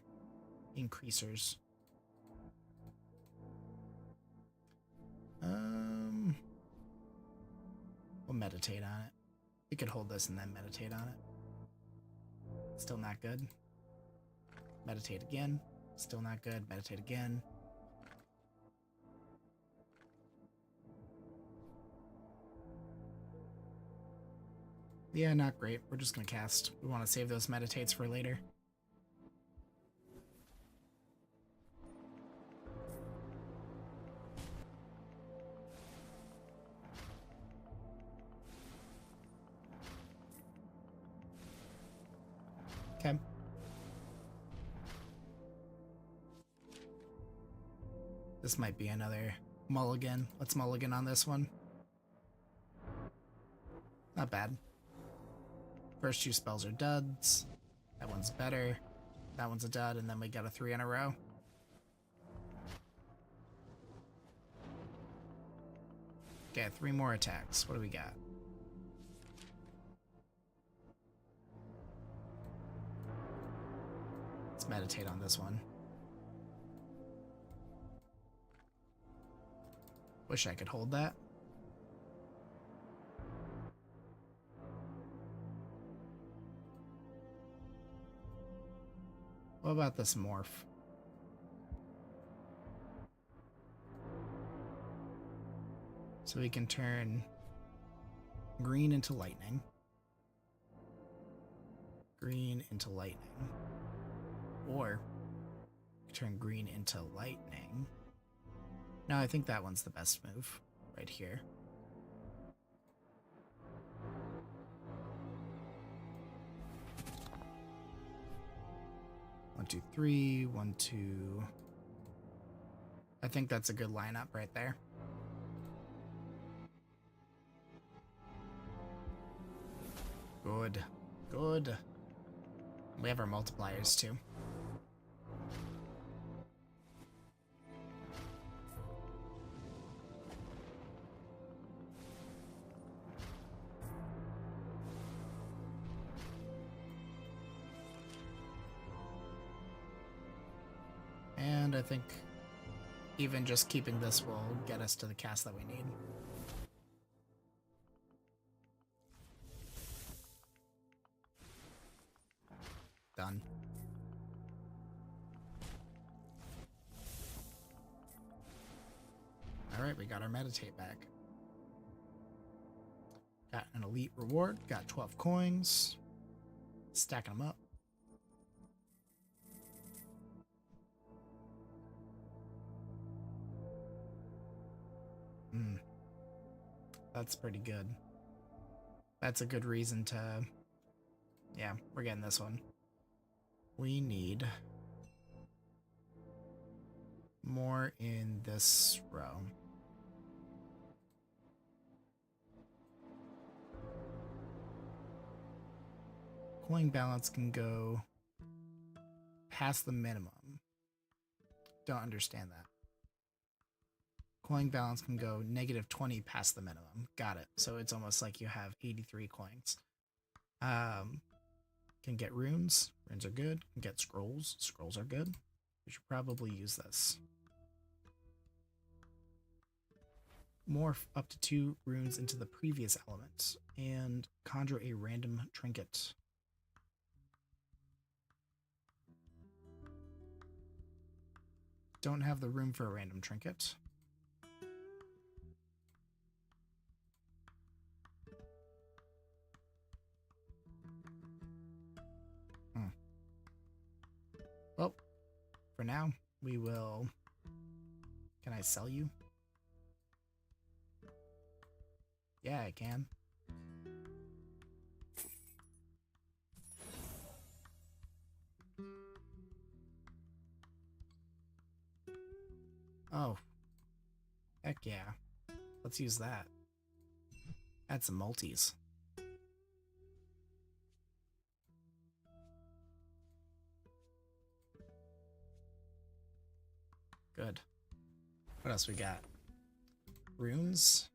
increasers. We'll meditate on it. We could hold this and then meditate on it. Still not good. Meditate again. Still not good. Meditate again. Yeah, not great. We're just gonna cast. We want to save those meditates for later. Okay. This might be another mulligan. Let's mulligan on this one. Not bad. First two spells are duds. That one's better. That one's a dud, and then we got a 3 in a row. Okay, 3 more attacks. What do we got? Let's meditate on this one. Wish I could hold that. What about this morph? So we can turn green into lightning. Green into lightning. Or turn green into lightning. No, I think that one's the best move. Right here. One, two, three. 1, 2. I think that's a good lineup right there. Good. Good. We have our multipliers too. And I think even just keeping this will get us to the cast that we need. Done. Alright, we got our meditate back. Got an elite reward, got 12 coins. Stacking them up. That's pretty good. That's a good reason to... Yeah, we're getting this one. We need more in this row. Coin balance can go past the minimum. Don't understand that. Coin balance can go -20 past the minimum. Got it. So it's almost like you have 83 coins. Can get runes. Runes are good. Can get scrolls. Scrolls are good. We should probably use this. Morph up to 2 runes into the previous element and conjure a random trinket. Don't have the room for a random trinket. Well, for now, we will... Can I sell you? Yeah, I can. Oh. Heck yeah. Let's use that. Add some multis. Good. What else we got? Runes.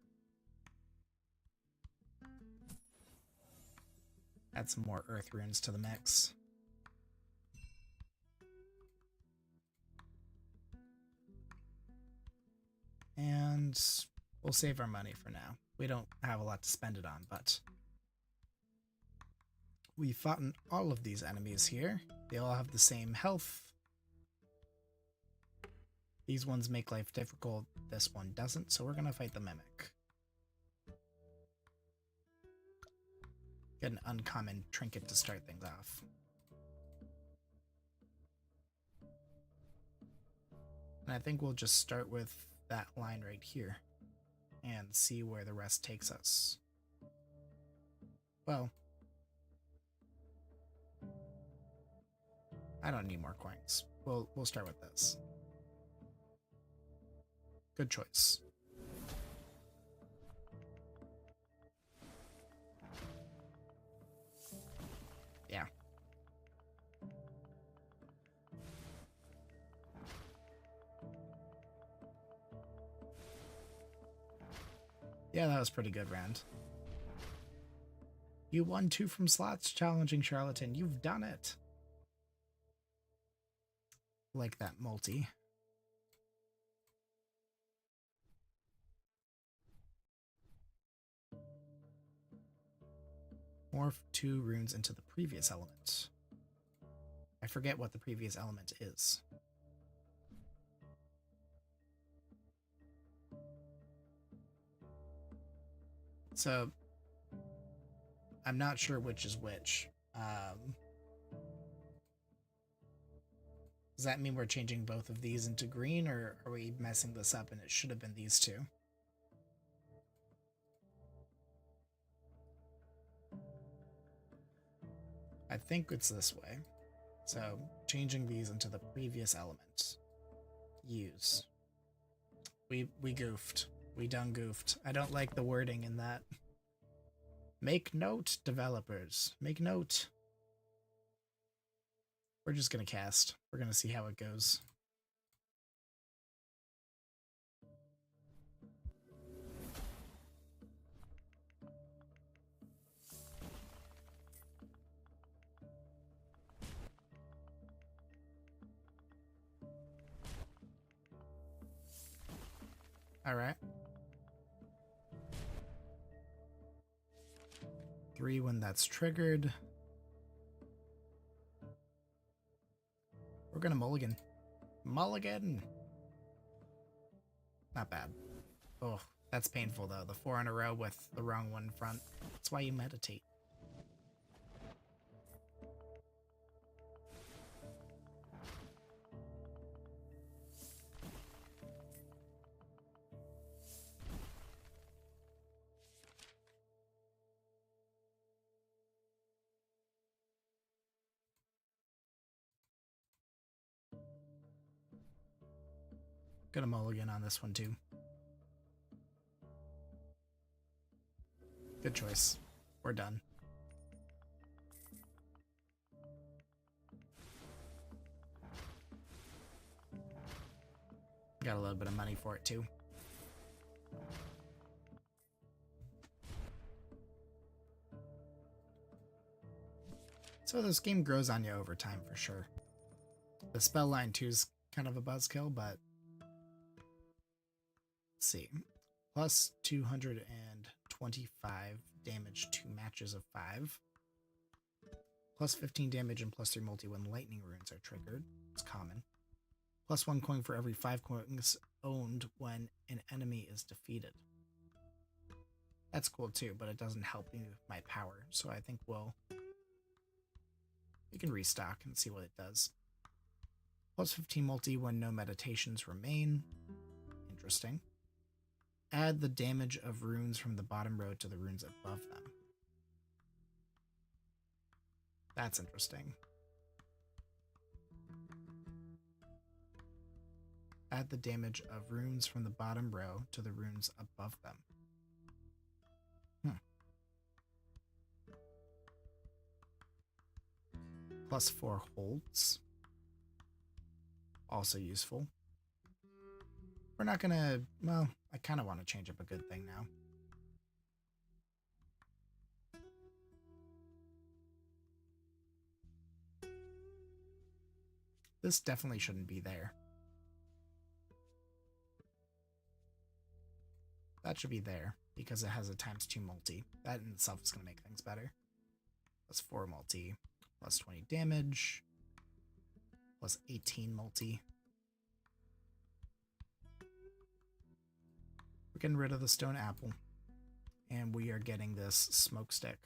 Add some more earth runes to the mix. And we'll save our money for now. We don't have a lot to spend it on, but we've fought all of these enemies here. They all have the same health. These ones make life difficult. This one doesn't, so we're going to fight the Mimic. Get an uncommon trinket to start things off. And I think we'll just start with that line right here and see where the rest takes us. Well, I don't need more coins. We'll start with this. Good choice. Yeah. Yeah, that was pretty good round. You won 2 from slots challenging Charlatan. You've done it. Like that multi. Morph 2 runes into the previous element. I forget what the previous element is. So, I'm not sure which is which. Does that mean we're changing both of these into green, or are we messing this up and it should have been these two? I think it's this way. So, changing these into the previous element. Use. We goofed. We done goofed. I don't like the wording in that. Make note, developers. Make note. We're just gonna cast. We're gonna see how it goes. All right. 3 when that's triggered. We're gonna mulligan. Mulligan! Not bad. Oh, that's painful though. The 4 in a row with the wrong one in front. That's why you meditate. Gonna mulligan on this one too. Good choice. We're done. Got a little bit of money for it too. So this game grows on you over time for sure. The spell line 2 is kind of a buzzkill, but let's see. Plus 225 damage to matches of 5. Plus 15 damage and plus 3 multi when lightning runes are triggered. It's common. Plus 1 coin for every 5 coins owned when an enemy is defeated. That's cool too, but it doesn't help me with my power, so I think we can restock and see what it does. Plus 15 multi when no meditations remain. Interesting. Add the damage of runes from the bottom row to the runes above them. That's interesting. Add the damage of runes from the bottom row to the runes above them. Plus 4 holds. Also useful. We're not gonna... Well, I kind of want to change up a good thing now. This definitely shouldn't be there. That should be there, because it has a ×2 multi. That in itself is going to make things better. Plus 4 multi, plus 20 damage, plus 18 multi. We're getting rid of the stone apple, and we are getting this smoke stick.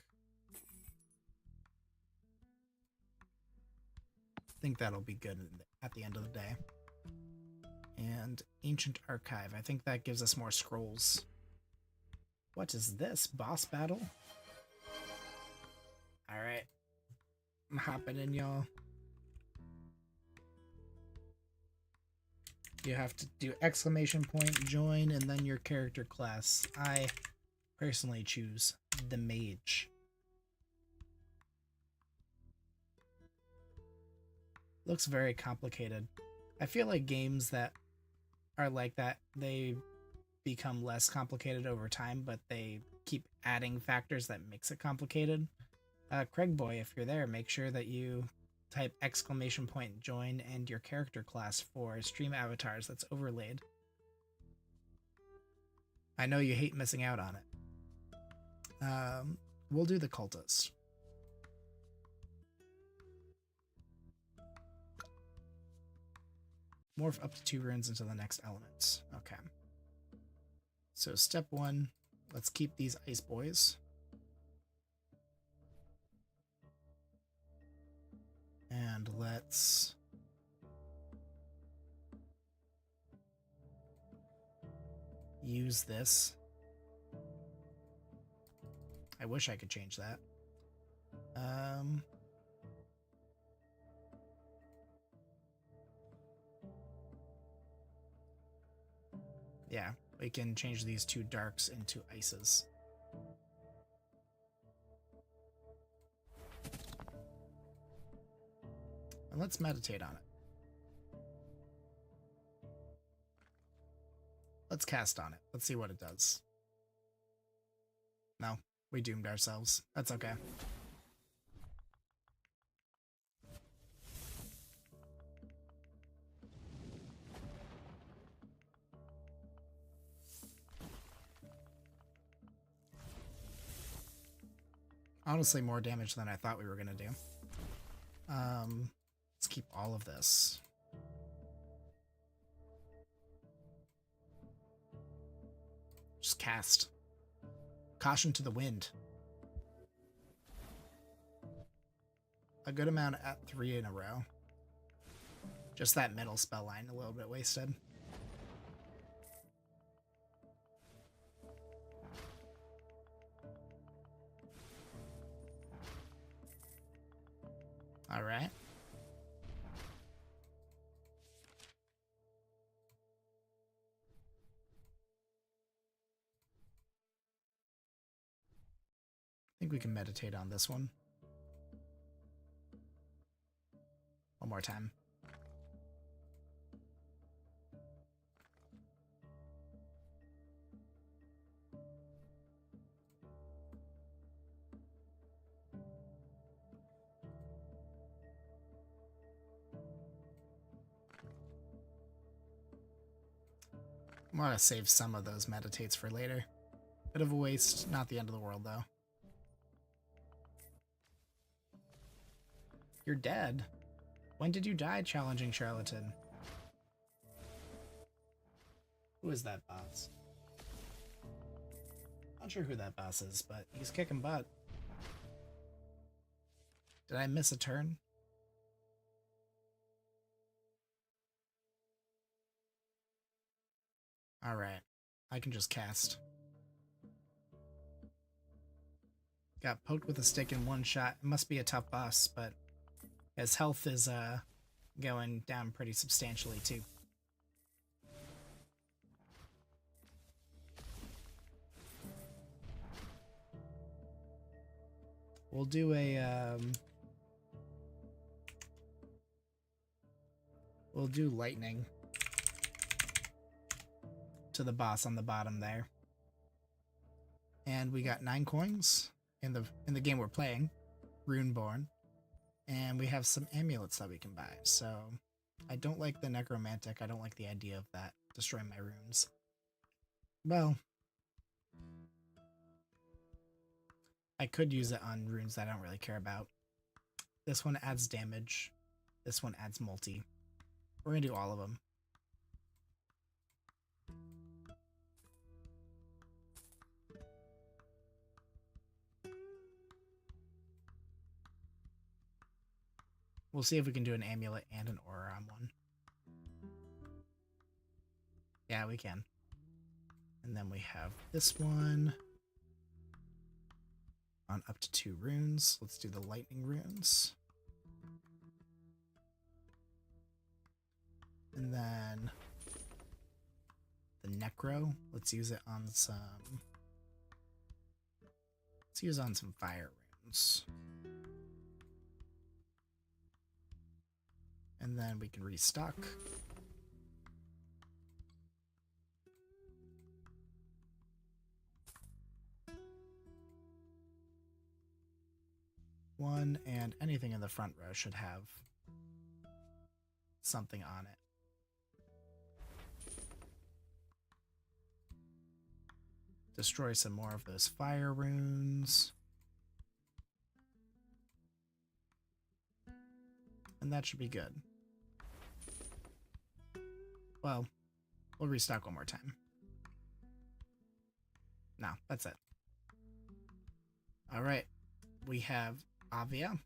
think that'll be good at the end of the day. And Ancient Archive. I think that gives us more scrolls. What is this? Boss battle? Alright. I'm hopping in, y'all. You have to do exclamation point, join, and then your character class. I personally choose the mage. Looks very complicated. I feel like games that are like that, they become less complicated over time, but they keep adding factors that makes it complicated. Craig Boy, if you're there, make sure that you type exclamation point join and your character class for stream avatars that's overlaid. I know you hate missing out on it. We'll do the cultist. Morph up to 2 runes into the next elements. Okay. So step 1, let's keep these ice boys. And let's use this. I wish I could change that. Yeah, we can change these 2 darks into ices. And let's meditate on it. Let's cast on it. Let's see what it does. No, we doomed ourselves. That's okay. Honestly, more damage than I thought we were going to do. Let's keep all of this. Just cast. Caution to the wind. A good amount at 3 in a row. Just that middle spell line a little bit wasted. All right. I think we can meditate on this one. One more time. I'm gonna save some of those meditates for later. Bit of a waste, not the end of the world though. You're dead. When did you die, challenging charlatan? Who is that boss? Not sure who that boss is, but he's kicking butt. Did I miss a turn? Alright. I can just cast. Got poked with a stick in one shot. It must be a tough boss, but his health is going down pretty substantially too. We'll do a we'll do lightning to the boss on the bottom there. And we got 9 coins in the game we're playing, Runeborn. And we have some amulets that we can buy. So I don't like the necromantic. I don't like the idea of that destroying my runes. Well, I could use it on runes that I don't really care about. This one adds damage. This one adds multi. We're gonna do all of them. We'll see if we can do an amulet and an aura on one. Yeah, we can. And then we have this one on up to 2 runes. Let's do the lightning runes. And then the necro, let's use it on some... Let's use on some fire runes. And then we can restock. One, and anything in the front row should have something on it. Destroy some more of those fire runes. And that should be good. Well, we'll restock one more time. No, that's it. Alright. We have Avia,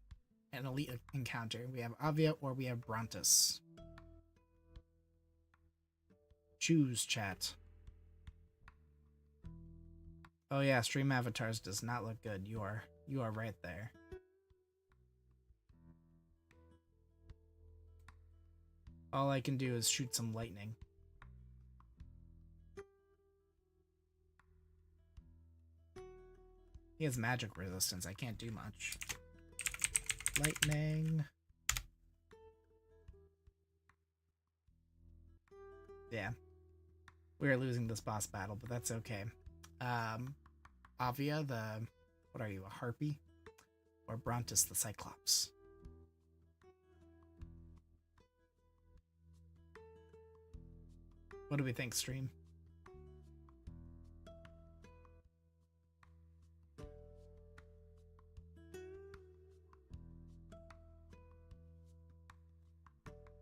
an elite encounter. We have Avia or we have Brontus. Choose, chat. Oh yeah, stream avatars does not look good. You are right there. All I can do is shoot some lightning. He has magic resistance. I can't do much. Lightning. Yeah. We are losing this boss battle, but that's okay. Avia, what are you, a harpy? Or Brontus, the Cyclops? What do we think, stream?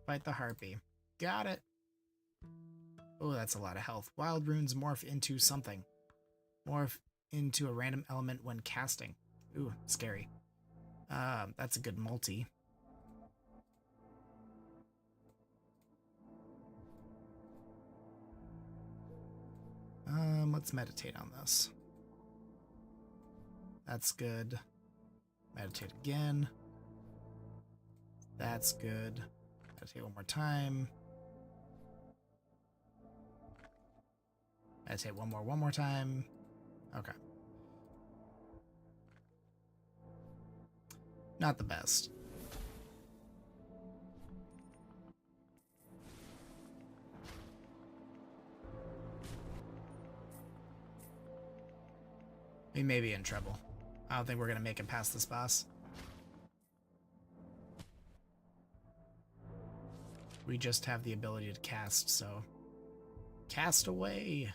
Fight the harpy. Got it. Oh, that's a lot of health. Wild runes morph into something. Morph into a random element when casting. Ooh, scary. That's a good multi. Let's meditate on this. That's good. Meditate again. That's good. Meditate one more time. Meditate one more time. Okay. Not the best. We may be in trouble. I don't think we're gonna make it past this boss. We just have the ability to cast, so... Cast away!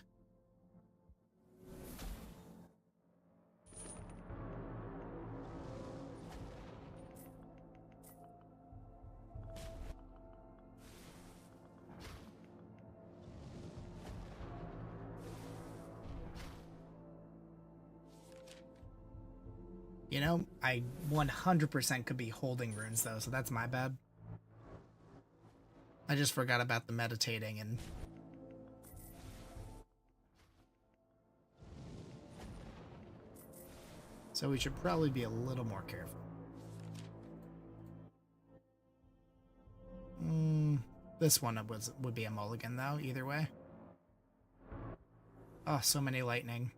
You know, I 100% could be holding runes, though, so that's my bad. I just forgot about the meditating and... So we should probably be a little more careful. This one would be a mulligan, though, either way. Oh, so many lightning.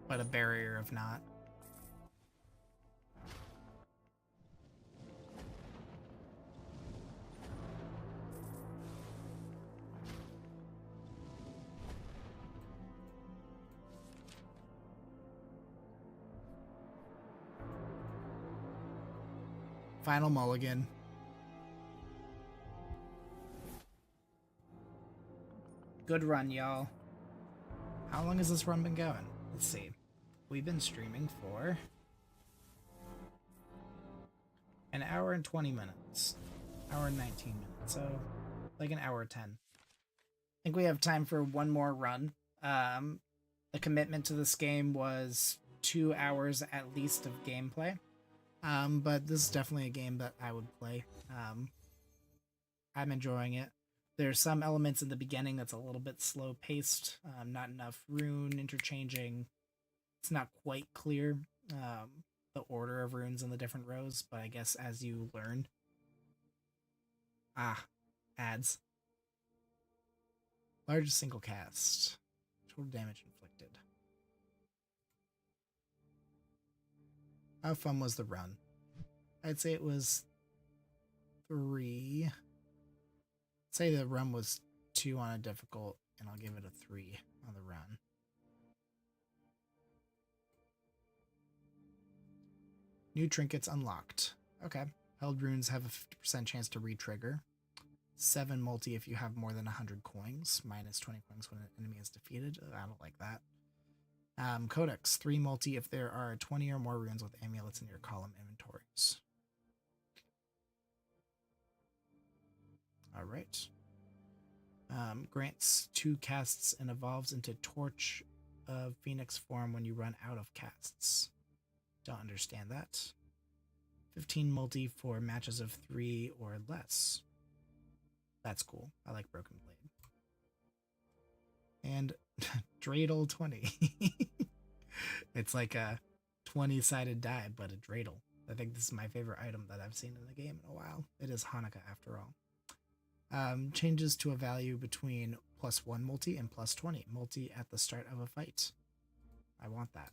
But a barrier of not. Final mulligan. Good run, y'all. How long has this run been going? Let's see. We've been streaming for an hour and 20 minutes. Hour and 19 minutes. So, like an hour 10. I think we have time for one more run. The commitment to this game was 2 hours at least of gameplay. But this is definitely a game that I would play. I'm enjoying it. There's some elements in the beginning that's a little bit slow paced, not enough rune interchanging. It's not quite clear the order of runes in the different rows, but I guess as you learn. Ads. Largest single cast. Total damage inflicted. How fun was the run? I'd say it was 3. Say the run was 2 on a difficult, and I'll give it a 3 on the run. New trinkets unlocked. Okay. Held runes have a 50% chance to re-trigger. 7 multi if you have more than 100 coins. Minus 20 coins when an enemy is defeated. I don't like that. Codex. 3 multi if there are 20 or more runes with amulets in your column inventories. Alright. Grants 2 casts and evolves into Torch of Phoenix form when you run out of casts. Don't understand that. 15 multi for matches of 3 or less. That's cool. I like Broken Blade. And Dreidel 20. It's like a 20-sided die, but a Dreidel. I think this is my favorite item that I've seen in the game in a while. It is Hanukkah after all. Changes to a value between +1 multi and +20 multi at the start of a fight. I want that.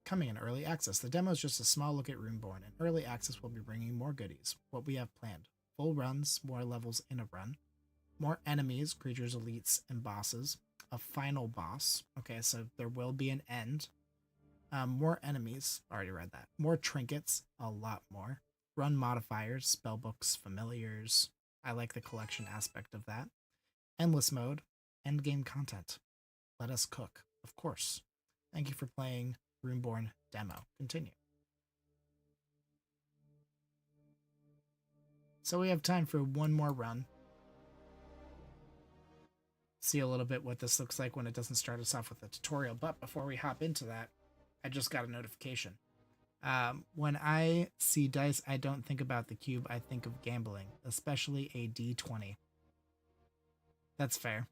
Coming in early access. The demo is just a small look at Runeborn, and early access will be bringing more goodies. What we have planned. Full runs, more levels in a run. More enemies, creatures, elites, and bosses. A final boss. Okay, so there will be an end. More enemies. Already read that. More trinkets. A lot more. Run modifiers, spellbooks, familiars. I like the collection aspect of that. Endless mode. Endgame content. Let us cook. Of course. Thank you for playing Runeborn demo. Continue. So we have time for one more run. See a little bit what this looks like when it doesn't start us off with a tutorial. But before we hop into that, I just got a notification. When I see dice, I don't think about the cube. I think of gambling, especially a D20. That's fair.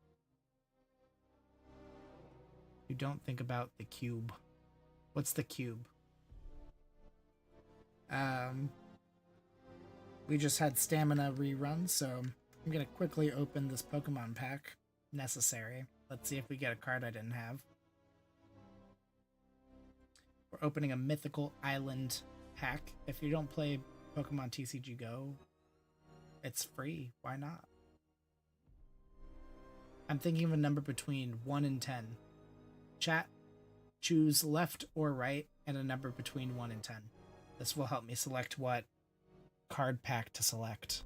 You don't think about the cube. What's the cube? We just had stamina rerun, so I'm going to quickly open this Pokemon pack. Necessary. Let's see if we get a card I didn't have. We're opening a Mythical Island pack. If you don't play Pokemon TCG Go, it's free. Why not? I'm thinking of a number between 1 and 10. Chat, choose left or right and a number between 1 and 10. This will help me select what card pack to select.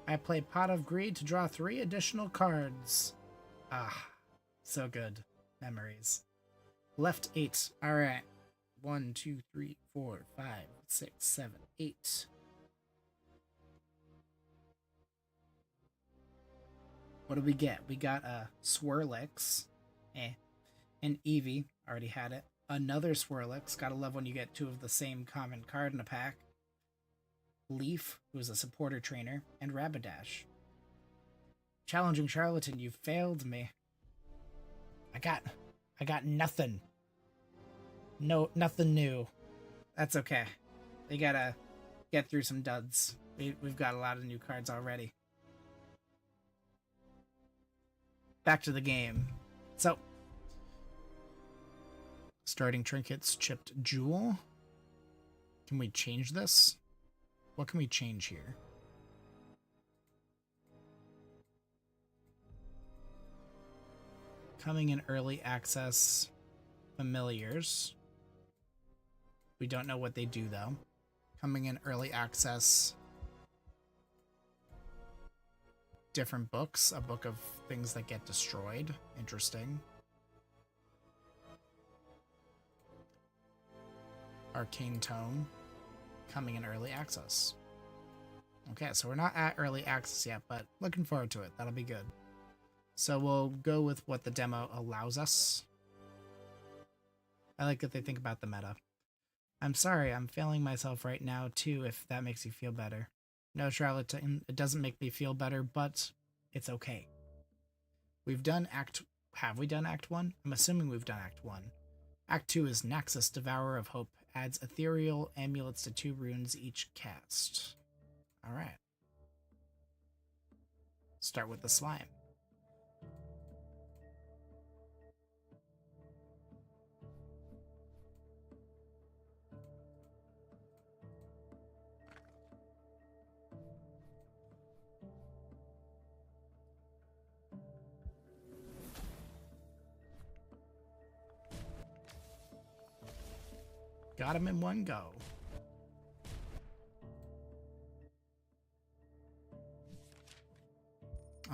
I play Pot of Greed to draw 3 additional cards. Ah, so good. Memories. Left 8. Alright. 1, 2, 3, 4, 5, 6, 7, 8. What do we get? We got a Swirlix. An Eevee. Already had it. Another Swirlix. Gotta love when you get 2 of the same common card in a pack. Leaf, who's a supporter trainer, and Rapidash. Challenging Charlatan, you failed me. I got nothing. No, nothing new. That's okay. We gotta get through some duds. We've got a lot of new cards already. Back to the game. So, starting trinkets, chipped jewel. Can we change this? What can we change here? Coming in early access, familiars. We don't know what they do though. Coming in early access, different books. A book of things that get destroyed. Interesting. Arcane Tome coming in early access. Okay, so we're not at early access yet, but looking forward to it. That'll be good. So we'll go with what the demo allows us. I like that they think about the meta. I'm sorry, I'm failing myself right now too, if that makes you feel better. No, Charlatan, it doesn't make me feel better, but it's okay. We've done Have we done Act 1? I'm assuming we've done Act 1. Act 2 is Naxxus, Devourer of Hope. Adds ethereal amulets to 2 runes each cast. Alright. Start with the slime. Got him in one go.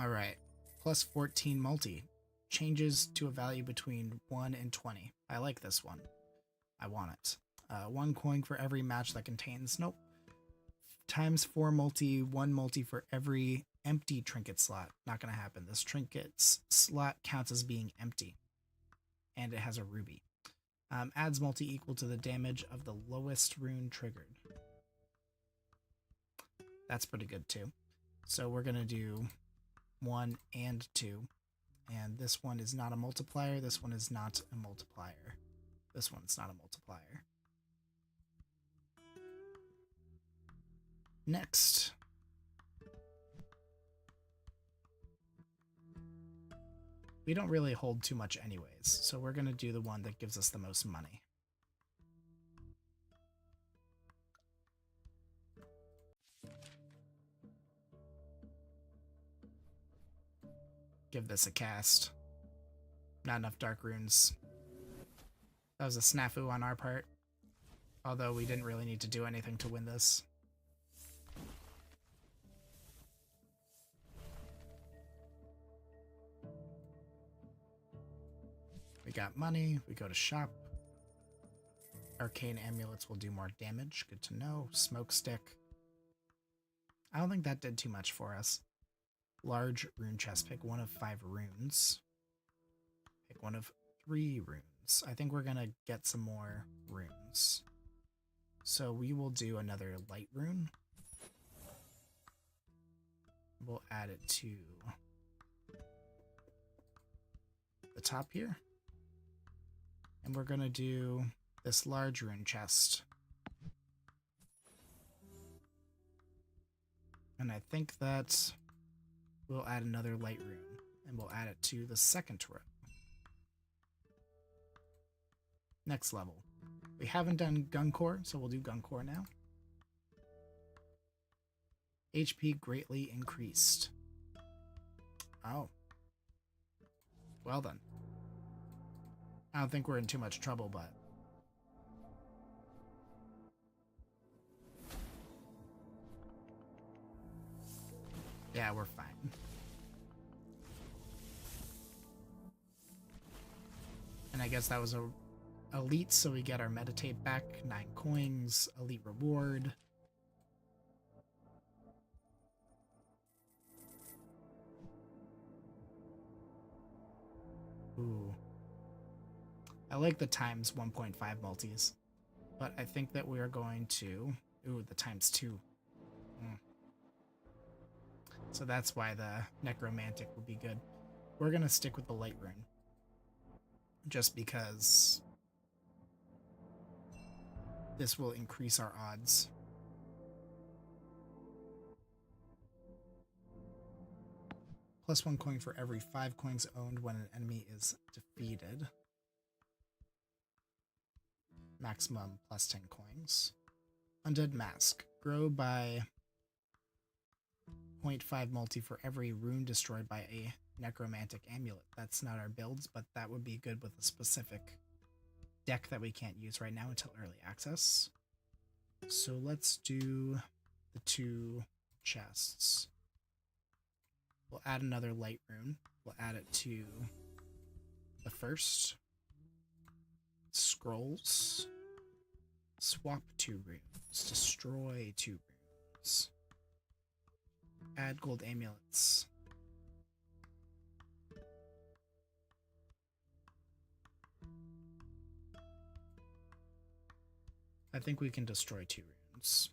Alright. Plus 14 multi. Changes to a value between 1 and 20. I like this one. I want it. 1 coin for every match that contains... Nope. Times 4 multi, 1 multi for every empty trinket slot. Not going to happen. This trinket slot counts as being empty. And it has a ruby. Adds multi equal to the damage of the lowest rune triggered. That's pretty good too. So we're going to do 1 and 2. And this one is not a multiplier. This one is not a multiplier. This one's not a multiplier. Next. We don't really hold too much anyways, so we're going to do the one that gives us the most money. Give this a cast. Not enough dark runes. That was a snafu on our part, although we didn't really need to do anything to win this. We got money, we go to shop. Arcane amulets will do more damage, good to know. Smoke stick. I don't think that did too much for us. Large rune chest, pick 1 of 5 runes. Pick 1 of 3 runes. I think we're gonna get some more runes. So we will do another light rune. We'll add it to the top here. And we're going to do this large rune chest. And I think that we'll add another light rune. And we'll add it to the second row. Next level. We haven't done Guncore, so we'll do Guncore now. HP greatly increased. Oh. Well then. I don't think we're in too much trouble, but... yeah, we're fine. And I guess that was a elite, so we get our meditate back. 9 coins, elite reward. Ooh. I like the times 1.5 multis, but I think that we are going to... ooh, the times 2. So that's why the necromantic would be good. We're going to stick with the light rune. Just because this will increase our odds. Plus 1 coin for every 5 coins owned when an enemy is defeated. Maximum plus 10 coins. Undead Mask. Grow by 0.5 multi for every rune destroyed by a necromantic amulet. That's not our builds, but that would be good with a specific deck that we can't use right now until early access. So let's do the 2 chests. We'll add another light rune. We'll add it to the first. Scrolls. Swap 2 runes. Destroy 2 runes. Add gold amulets. I think we can destroy 2 runes.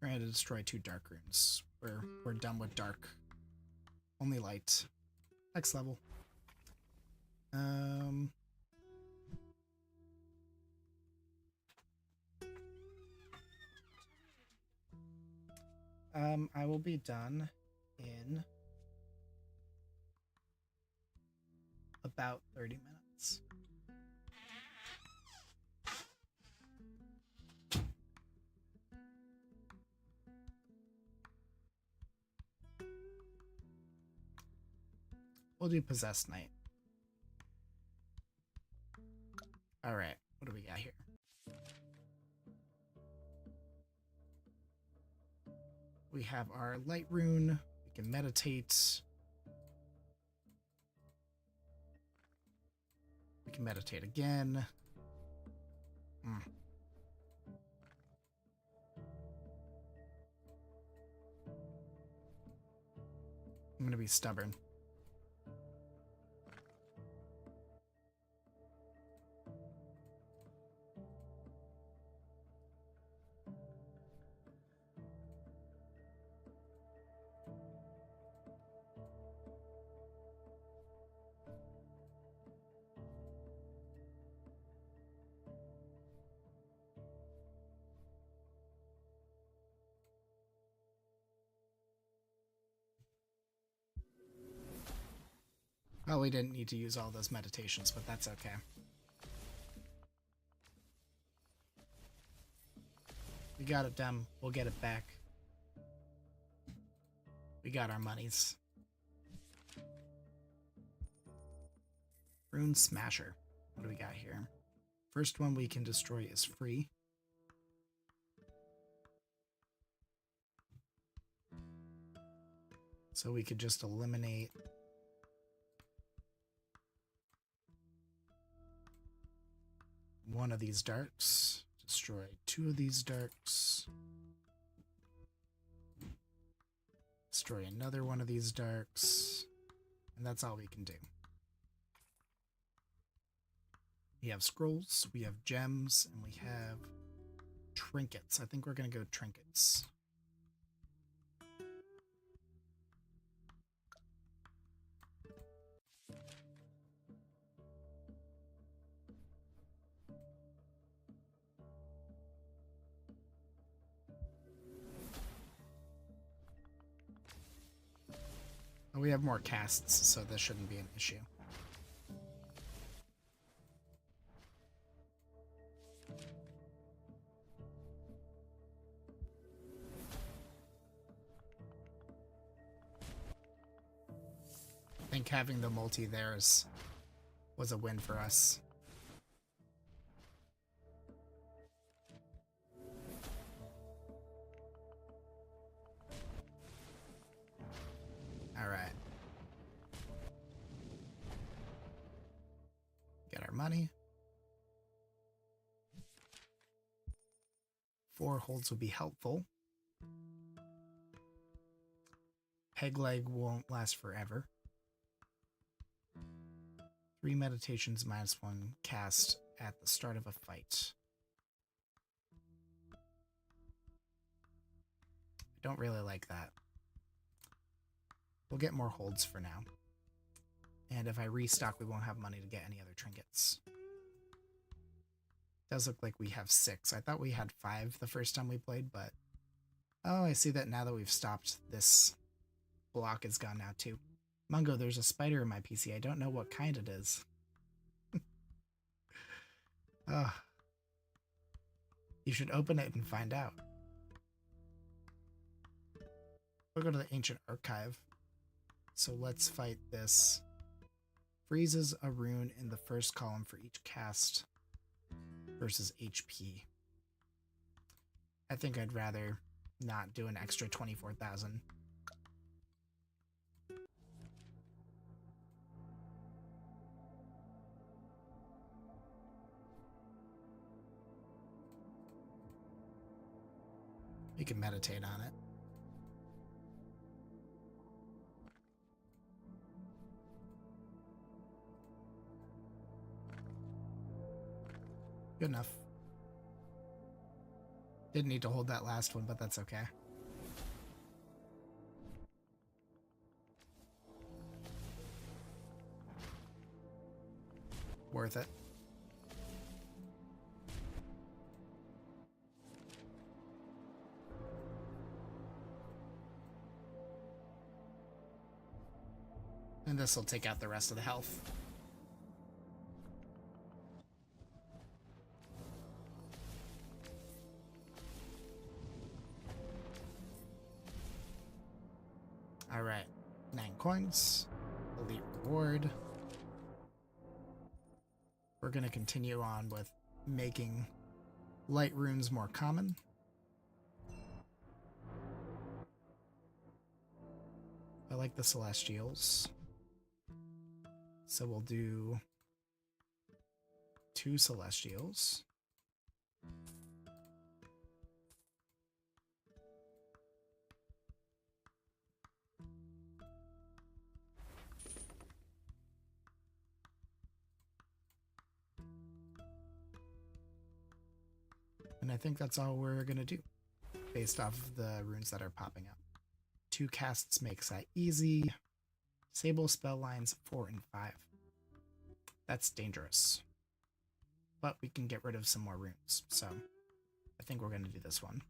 We're going to destroy 2 dark runes. We're done with dark. Only light. Next level. I will be done in about 30 minutes. We'll do Possessed Night. Alright, what do we got here? We have our light rune. We can meditate. We can meditate again. I'm going to be stubborn. Well, we didn't need to use all those meditations, but that's okay. We got it, Dem. We'll get it back. We got our monies. Rune Smasher. What do we got here? First one we can destroy is free. So we could just eliminate one of these darks, destroy 2 of these darks, destroy another one of these darks, and that's all we can do. We have scrolls, we have gems, and we have trinkets. I think we're going to go trinkets. We have more casts, so this shouldn't be an issue. I think having the multi there was a win for us. Alright. Get our money. 4 holds would be helpful. Peg leg won't last forever. 3 meditations -1 cast at the start of a fight. I don't really like that. We'll get more holds for now. And if I restock, we won't have money to get any other trinkets. Does look like we have 6. I thought we had 5 the first time we played, but... Oh, I see that now that we've stopped, this block is gone now too. Mungo, there's a spider in my PC. I don't know what kind it is. You should open it and find out. We'll go to the Ancient Archive. So let's fight this. Freezes a rune in the first column for each cast versus HP. I think I'd rather not do an extra 24,000. You can meditate on it. Good enough. Didn't need to hold that last one, but that's okay. Worth it. And this will take out the rest of the health. Alright, 9 coins, elite reward. We're going to continue on with making light runes more common. I like the celestials. So we'll do 2 celestials. And I think that's all we're going to do based off of the runes that are popping up. 2 casts makes that easy. Disable spell lines 4 and 5. That's dangerous. But we can get rid of some more runes, so I think we're going to do this one.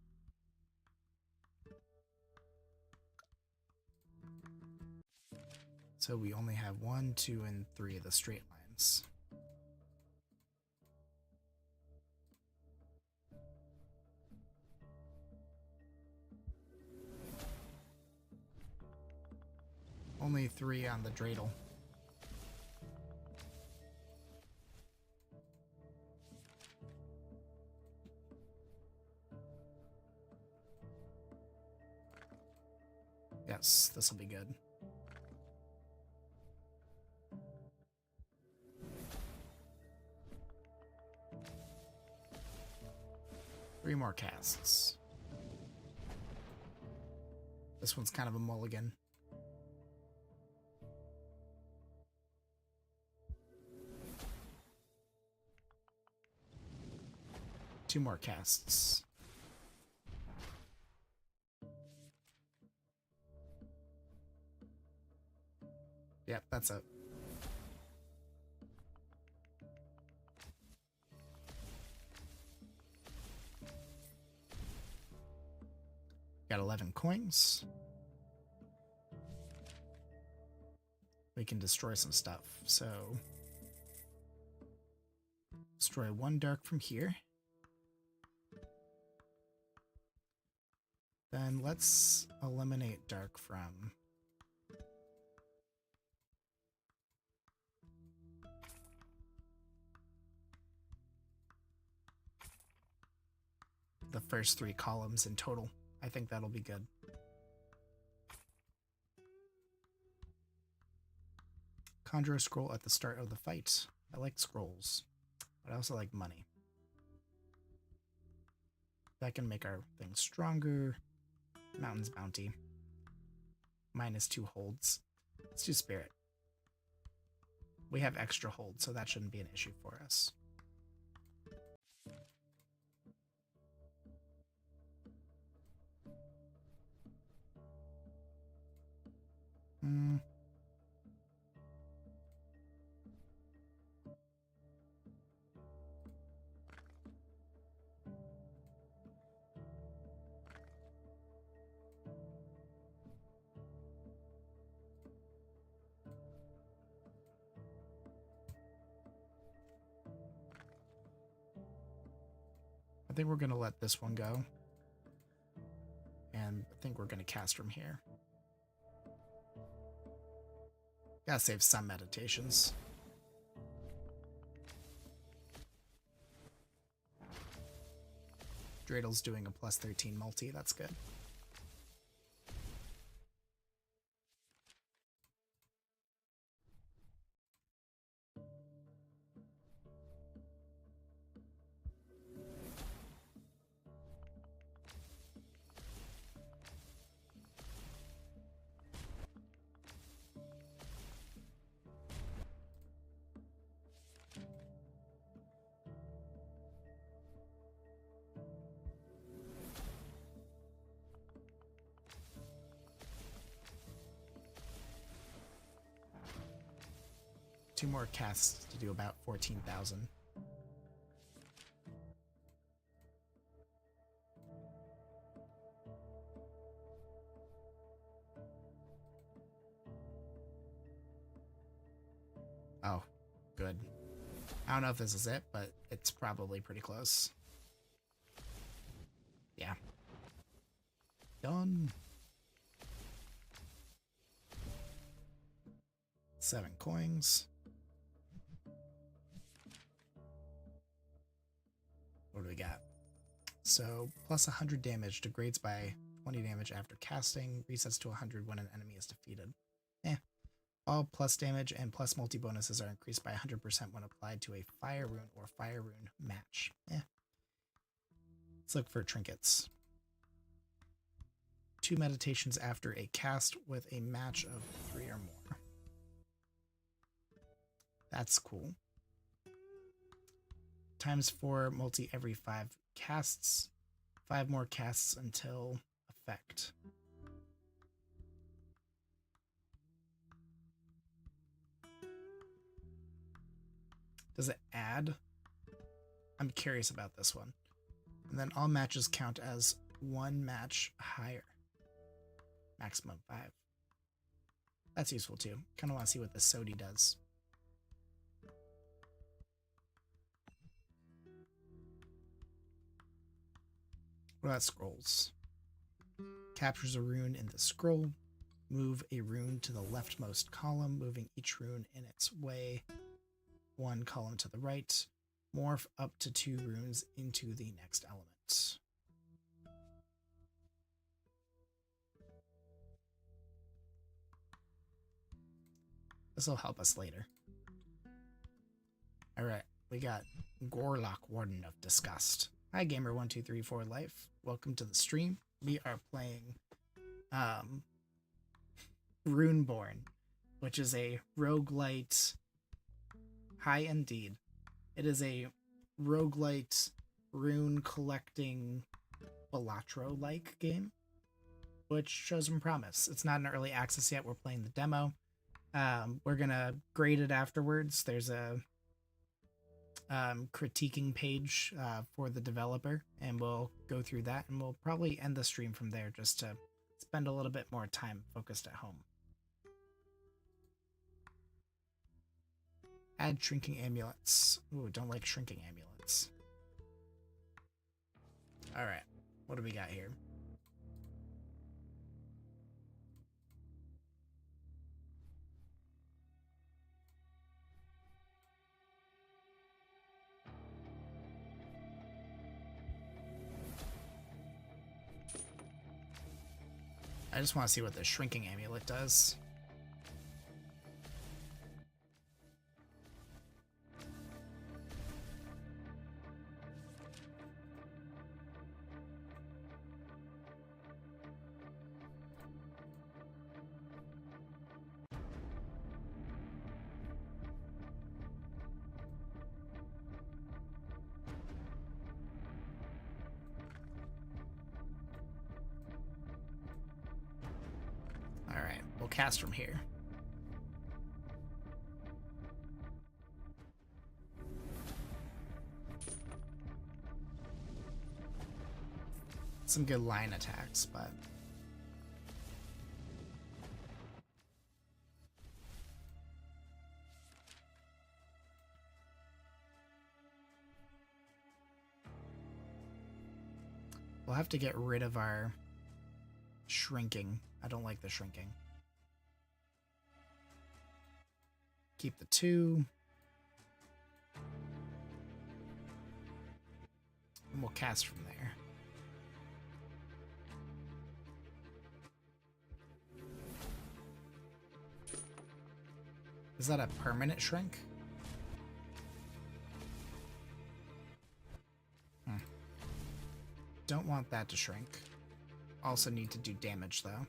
So we only have 1, 2, and 3 of the straight lines. Only 3 on the dreidel. Yes, this will be good. Three more casts. This one's kind of a mulligan. Two more casts. Yep, that's it. Got 11 coins. We can destroy some stuff. So, destroy 1 dark from here. Then let's eliminate dark from the first 3 columns in total. I think that'll be good. Conjure a scroll at the start of the fight. I like scrolls, but I also like money. That can make our thing stronger. Mountain's Bounty. -2 holds. Let's do Spirit. We have extra hold, so that shouldn't be an issue for us. I think we're going to let this one go. And I think we're going to cast from here. Gotta save some meditations. Dreidel's doing a +13 multi, that's good. 2 more casts to do about 14,000. Oh, good. I don't know if this is it, but it's probably pretty close. Yeah. Done. 7 coins. What do we got? So, plus 100 damage, degrades by 20 damage after casting, resets to 100 when an enemy is defeated. All plus damage and plus multi bonuses are increased by 100% when applied to a fire rune or fire rune match. Let's look for trinkets. 2 meditations after a cast with a match of 3 or more. That's cool. ×4 multi every 5 casts. 5 more casts until effect. Does it add? I'm curious about this one. And then all matches count as 1 match higher. Maximum 5. That's useful too. Kind of want to see what the Sodi does. What about scrolls? Captures a rune in the scroll. Move a rune to the leftmost column, moving each rune in its way 1 column to the right. Morph up to 2 runes into the next element. This will help us later. Alright, we got Gorlock, Warden of Disgust. Hi Gamer1234 Life. Welcome to the stream. We are playing Runeborn, which is a roguelite. Hi indeed. It is a roguelite rune collecting Balatro-like game, which shows some promise. It's not in early access yet. We're playing the demo. We're gonna grade it afterwards. There's a critiquing page for the developer, and we'll go through that, and we'll probably end the stream from there just to spend a little bit more time focused at home. Add shrinking amulets. Ooh, don't like shrinking amulets. Alright, what do we got here? I just want to see what the shrinking amulet does. Alright, we'll cast from here. Some good line attacks, but we'll have to get rid of our shrinking. I don't like the shrinking. Keep the 2. And we'll cast from there. Is that a permanent shrink? Don't want that to shrink. Also need to do damage though.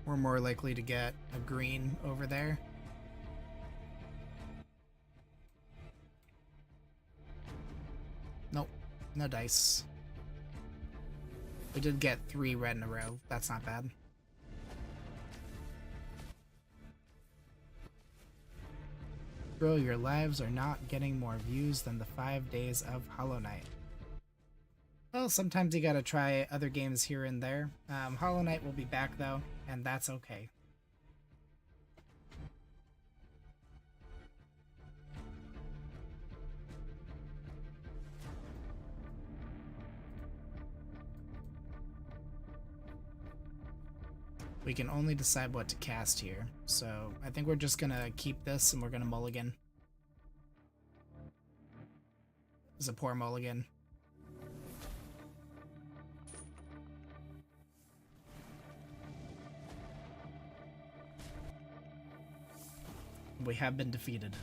We're more likely to get a green over there. No dice. We did get 3 red in a row. That's not bad. Bro, your lives are not getting more views than the 5 days of Hollow Knight. Well, sometimes you gotta try other games here and there. Hollow Knight will be back though, and that's okay. We can only decide what to cast here, so I think we're just gonna keep this and we're gonna mulligan. It's a poor mulligan. We have been defeated.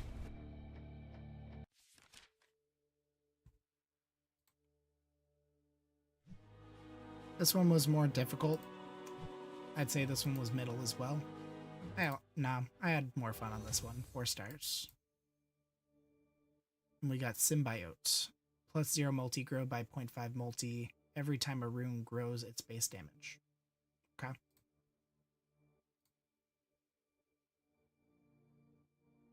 This one was more difficult. I'd say this one was middle as well. Nah, I had more fun on this one. 4 stars. And we got Symbiote. +0 multi, grow by 0.5 multi. Every time a rune grows its base damage. Okay.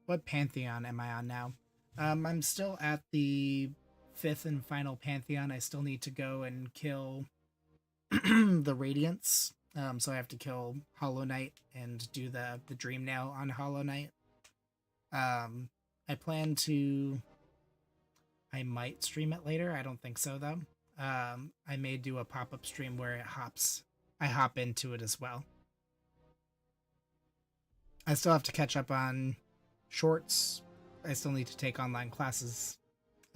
What Pantheon am I on now? I'm still at the 5th and final Pantheon. I still need to go and kill the Radiance. So I have to kill Hollow Knight and do the Dream Nail on Hollow Knight. I plan to... I might stream it later. I don't think so, though. I may do a pop-up stream where I hop into it as well. I still have to catch up on shorts. I still need to take online classes.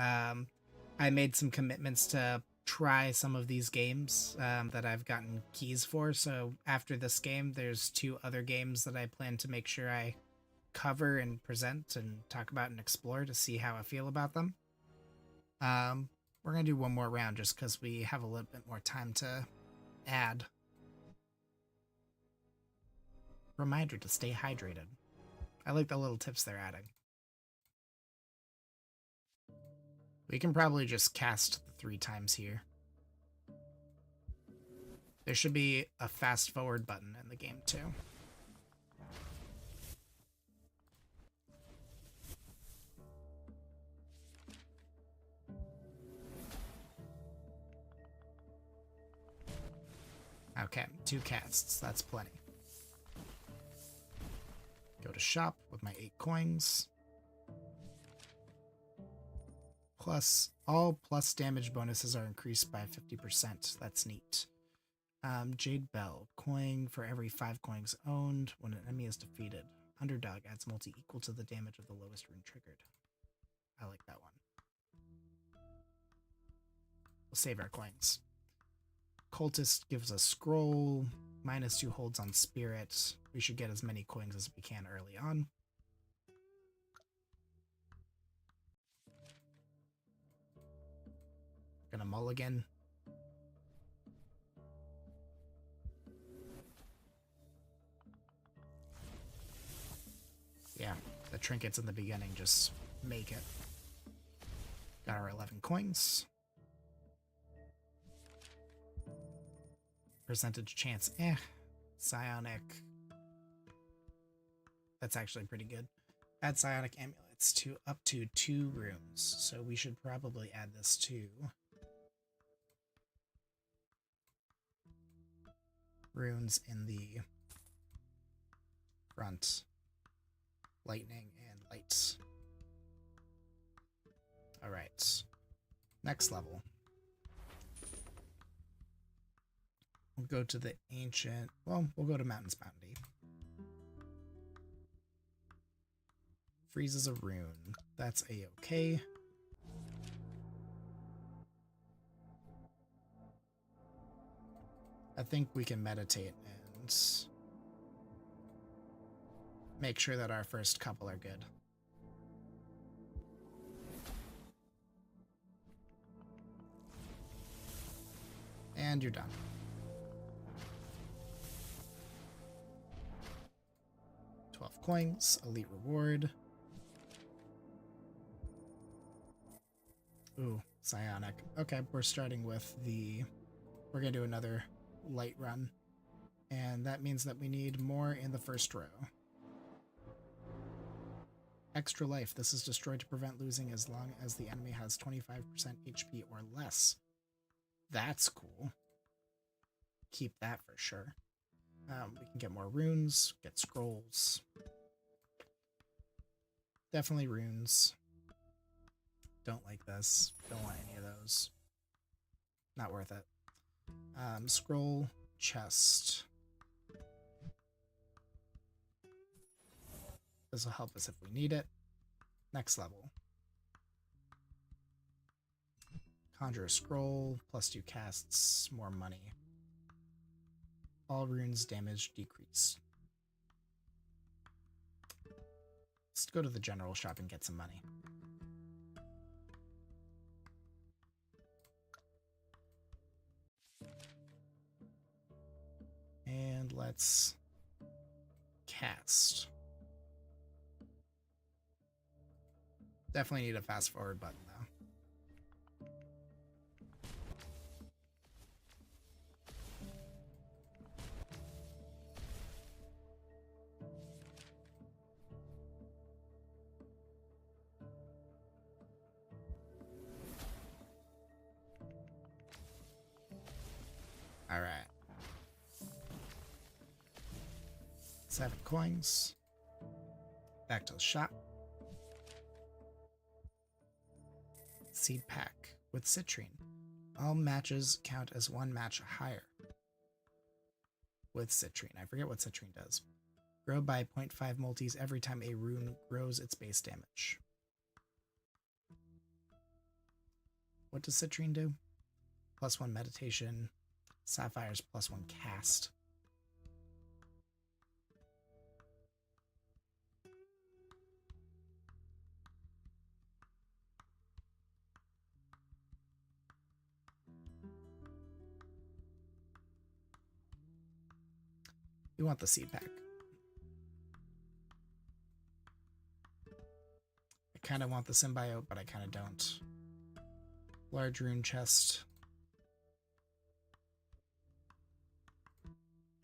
I made some commitments to try some of these games that I've gotten keys for. So after this game, there's 2 other games that I plan to make sure I cover and present and talk about and explore to see how I feel about them. We're going to do one more round just because we have a little bit more time to add. Reminder to stay hydrated. I like the little tips they're adding. We can probably just cast 3 times here. There should be a fast forward button in the game too. Okay, 2 casts. That's plenty. Go to shop with my 8 coins. Plus, all plus damage bonuses are increased by 50%. That's neat. Jade Bell. Coin for every 5 coins owned when an enemy is defeated. Underdog adds multi equal to the damage of the lowest rune triggered. I like that one. We'll save our coins. Cultist gives us scroll. -2 holds on spirit. We should get as many coins as we can early on. Gonna mulligan. Yeah, the trinkets in the beginning just make it. Got our 11 coins. Percentage chance, Psionic. That's actually pretty good. Add Psionic amulets to up to 2 runes. So we should probably add this to runes in the front. Lightning and light. Alright. Next level. We'll go to the ancient... Well, we'll go to Mountains Bounty. Freezes a rune. That's a-okay. I think we can meditate and make sure that our first couple are good. And you're done. Coins, elite reward. Ooh, Psionic. Okay, we're starting with the... We're going to do another light run. And that means that we need more in the first row. Extra life. This is destroyed to prevent losing as long as the enemy has 25% HP or less. That's cool. Keep that for sure. We can get more runes, get scrolls. Definitely runes. Don't like this. Don't want any of those. Not worth it. Scroll, chest. This will help us if we need it. Next level. Conjure a scroll, +2 casts, more money. All runes damage decrease. Let's go to the general shop and get some money. And let's cast. Definitely need a fast forward button though. All right. 7 coins. Back to the shop. Seed pack with citrine. All matches count as 1 match higher with citrine. I forget what citrine does. Grow by 0.5 multis every time a rune grows its base damage. What does citrine do? +1 meditation. Sapphires +1 cast. We want the seed pack. I kind of want the symbiote, but I kind of don't. Large rune chest.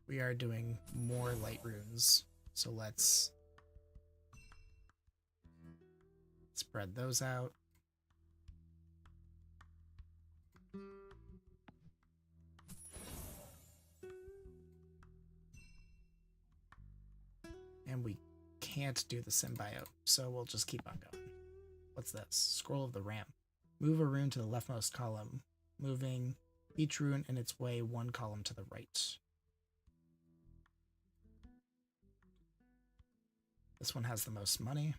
We are doing more light runes, so let's spread those out. And we can't do the symbiote, so we'll just keep on going. What's this? Scroll of the Ram. Move a rune to the leftmost column, moving each rune in its way 1 column to the right. This one has the most money.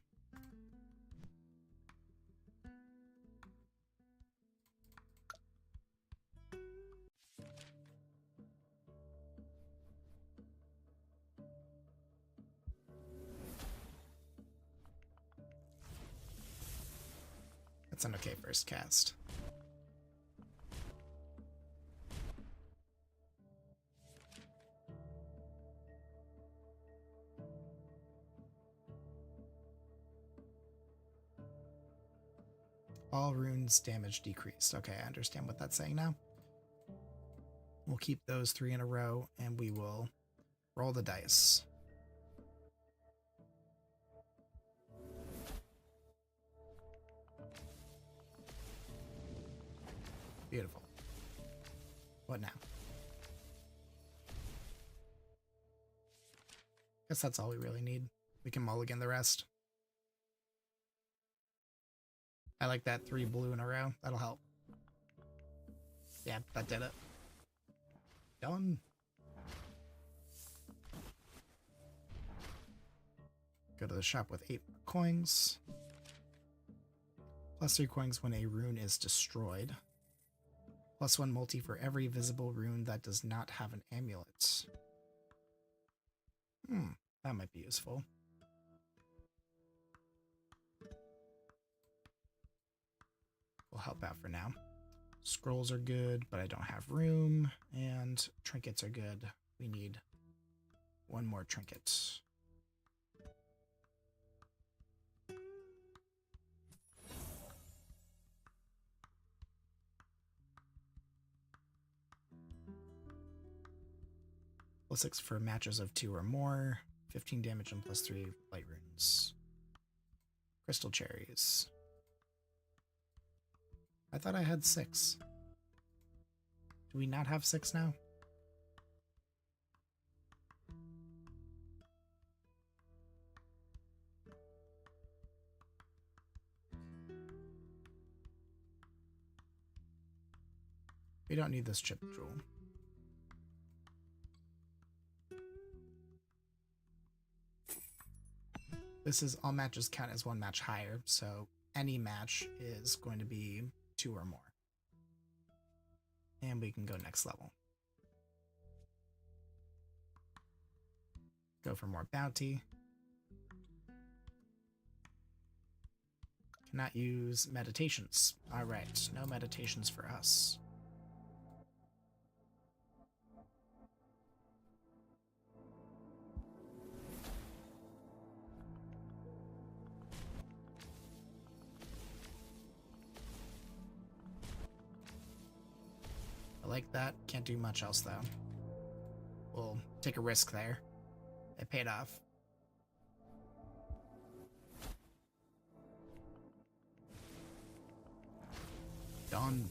That's an okay first cast. All runes damage decreased. Okay, I understand what that's saying now. We'll keep those 3 in a row, and we will roll the dice. Beautiful. What now? Guess that's all we really need. We can mulligan the rest. I like that 3 blue in a row. That'll help. Yeah, that did it. Done. Go to the shop with 8 coins. +3 coins when a rune is destroyed. +1 multi for every visible rune that does not have an amulet. That might be useful. Will help out for now. Scrolls are good, but I don't have room, and trinkets are good. We need 1 more trinket. +6 for matches of 2 or more. 15 damage and +3 light runes. Crystal cherries. I thought I had 6. Do we not have 6 now? We don't need this chip jewel. This is all matches count as 1 match higher, so any match is going to be 2 or more. And we can go next level. Go for more bounty. Cannot use meditations. Alright, no meditations for us. I like that. Can't do much else though. We'll take a risk there. It paid off. Done.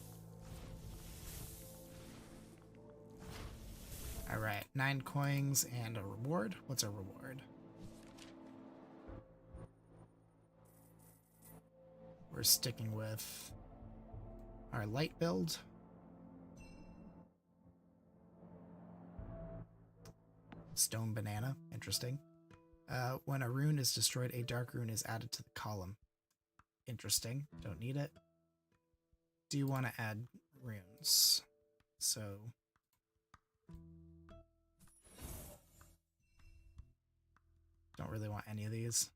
Alright, 9 coins and a reward. What's our reward? We're sticking with our light build. Stone banana. Interesting. When a rune is destroyed, a dark rune is added to the column. Interesting. Don't need it. Do you want to add runes? So don't really want any of these.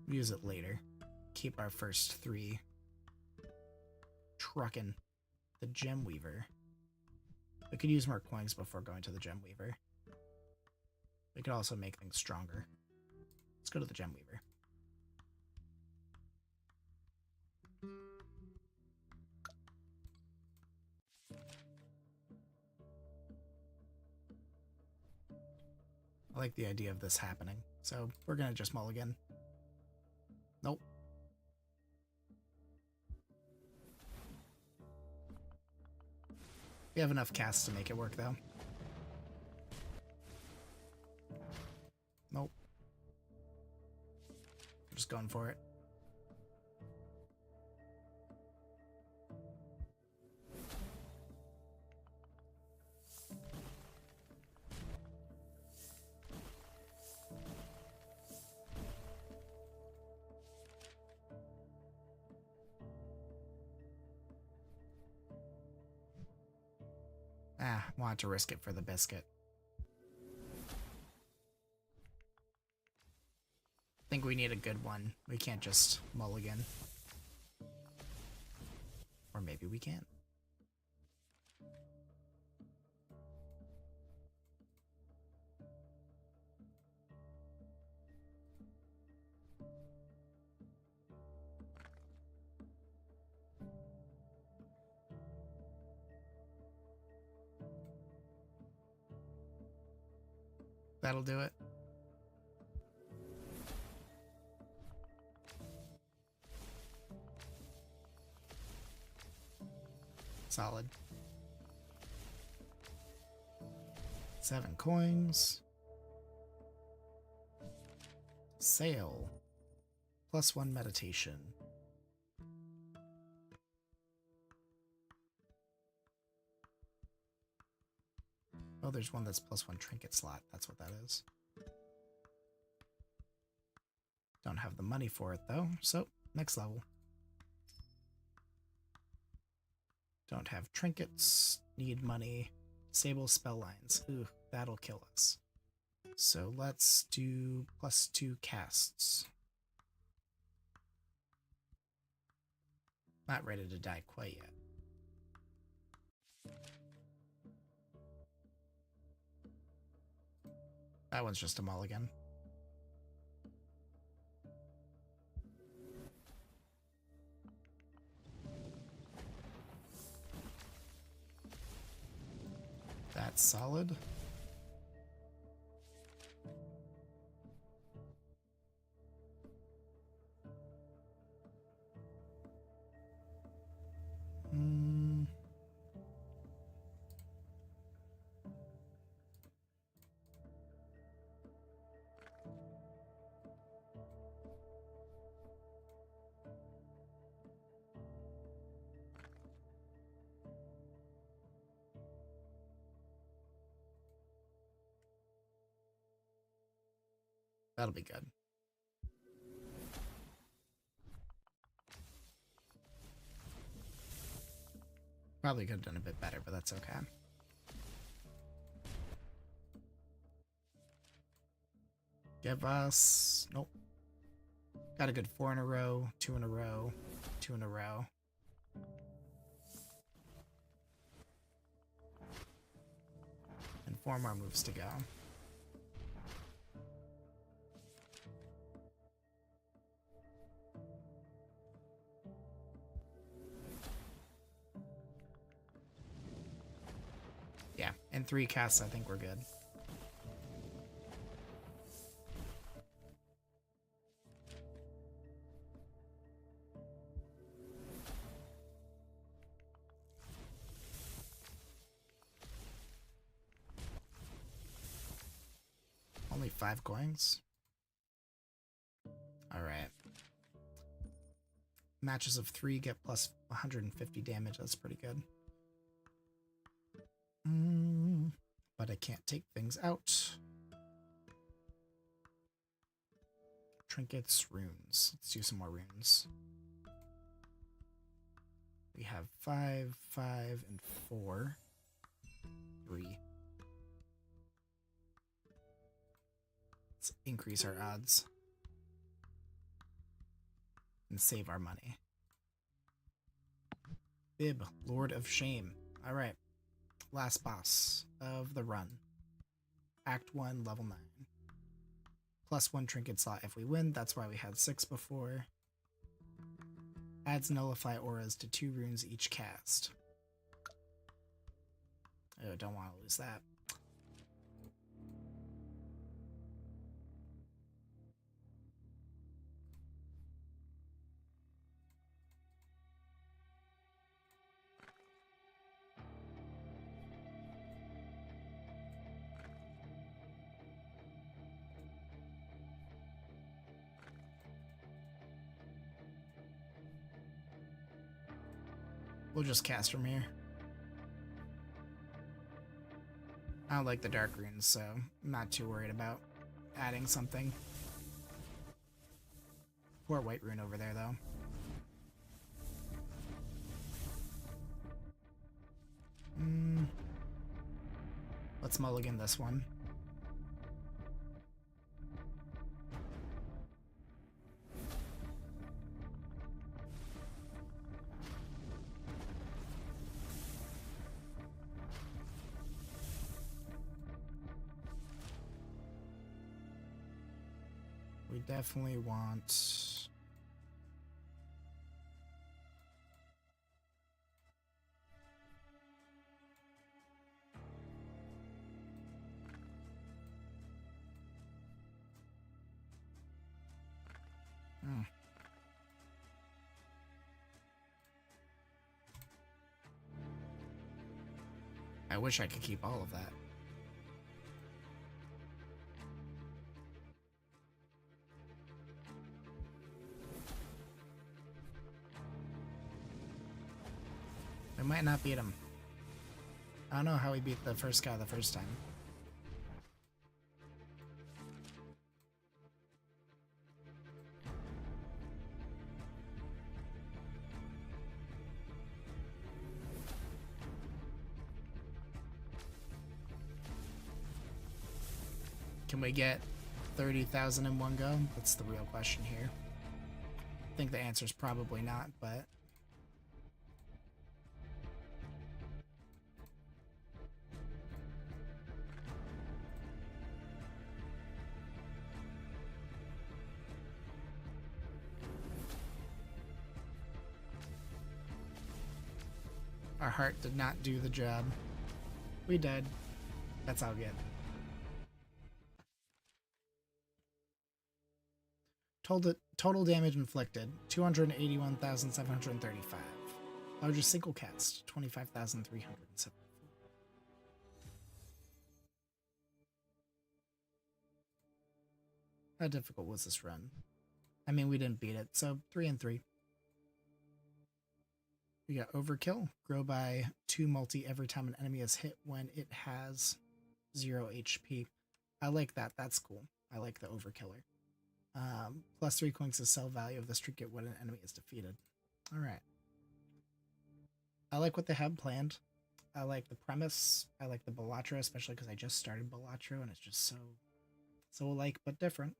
Use it later. Keep our first 3. Truckin'. The Gem Weaver. We could use more coins before going to the Gem Weaver. We could also make things stronger. Let's go to the Gem Weaver. I like the idea of this happening, so we're gonna just mulligan. Nope. We have enough casts to make it work, though. Nope. I'm just going for it. Want to risk it for the biscuit. I think we need a good one. We can't just mulligan. Or maybe we can. That'll do it. Solid. 7 coins. Sail. +1 meditation. Oh, there's one that's +1 trinket slot. That's what that is. Don't have the money for it, though. So, next level. Don't have trinkets. Need money. Disable spell lines. Ooh, that'll kill us. So let's do +2 casts. Not ready to die quite yet. That one's just a mulligan. That's solid. That'll be good. Probably could have done a bit better, but that's okay. Give us... Nope. Got a good 4 in a row, 2 in a row, 2 in a row. And 4 more moves to go. Yeah, in 3 casts, I think we're good. Only 5 coins? Alright. Matches of 3 get plus 150 damage, that's pretty good. But I can't take things out. Trinkets, runes. Let's do some more runes. We have 5, 5, and 4. 3. Let's increase our odds. And save our money. Bib, Lord of Shame. Alright. Last boss of the run. Act 1, level 9. Plus 1 trinket slot if we win. That's why we had 6 before. Adds nullify auras to 2 runes each cast. Oh, don't want to lose that. We'll just cast from here. I don't like the dark runes, so I'm not too worried about adding something. Poor white rune over there, though. Let's mulligan this one. We definitely want... I wish I could keep all of that. We might not beat him. I don't know how we beat the first guy the first time. Can we get 30,000 in one go? That's the real question here. I think the answer is probably not, but Our heart did not do the job. We died. That's all good. Total damage inflicted, 281,735. Largest single cast, 25,307. How difficult was this run? I mean, we didn't beat it, so 3 and 3. We got Overkill. Grow by 2 multi every time an enemy is hit when it has 0 HP. I like that. That's cool. I like the Overkiller. Plus 3 coins to sell value of this trinket when an enemy is defeated. Alright. I like what they have planned. I like the premise. I like the Balatro, especially because I just started Balatro and it's just so alike but different.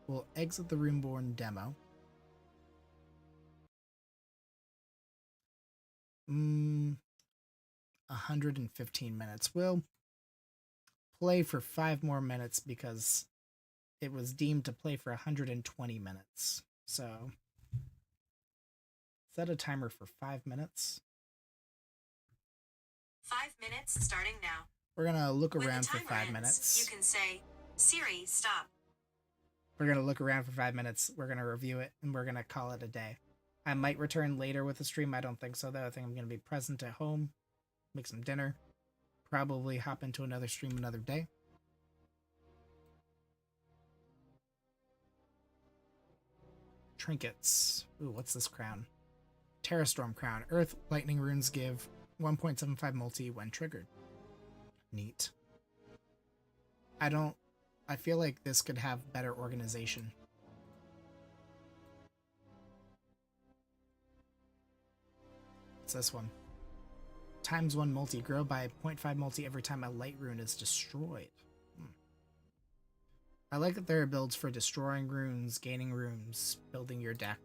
We'll exit the Runeborn demo. 115 minutes. We'll play for 5 more minutes because it was deemed to play for 120 minutes. So set a timer for 5 minutes. 5 minutes starting now. We're gonna look around for 5 minutes. You can say, Siri, stop. We're gonna look around for 5 minutes. We're gonna review it and we're gonna call it a day. I might return later with the stream. I don't think so, though. I think I'm going to be present at home, make some dinner, probably hop into another stream another day. Trinkets. Ooh, what's this crown? Terrastorm crown. Earth lightning runes give 1.75 multi when triggered. Neat. I feel like this could have better organization. What's this one? Times 1 multi. Grow by 0.5 multi every time a light rune is destroyed. I like that there are builds for destroying runes, gaining runes, building your deck.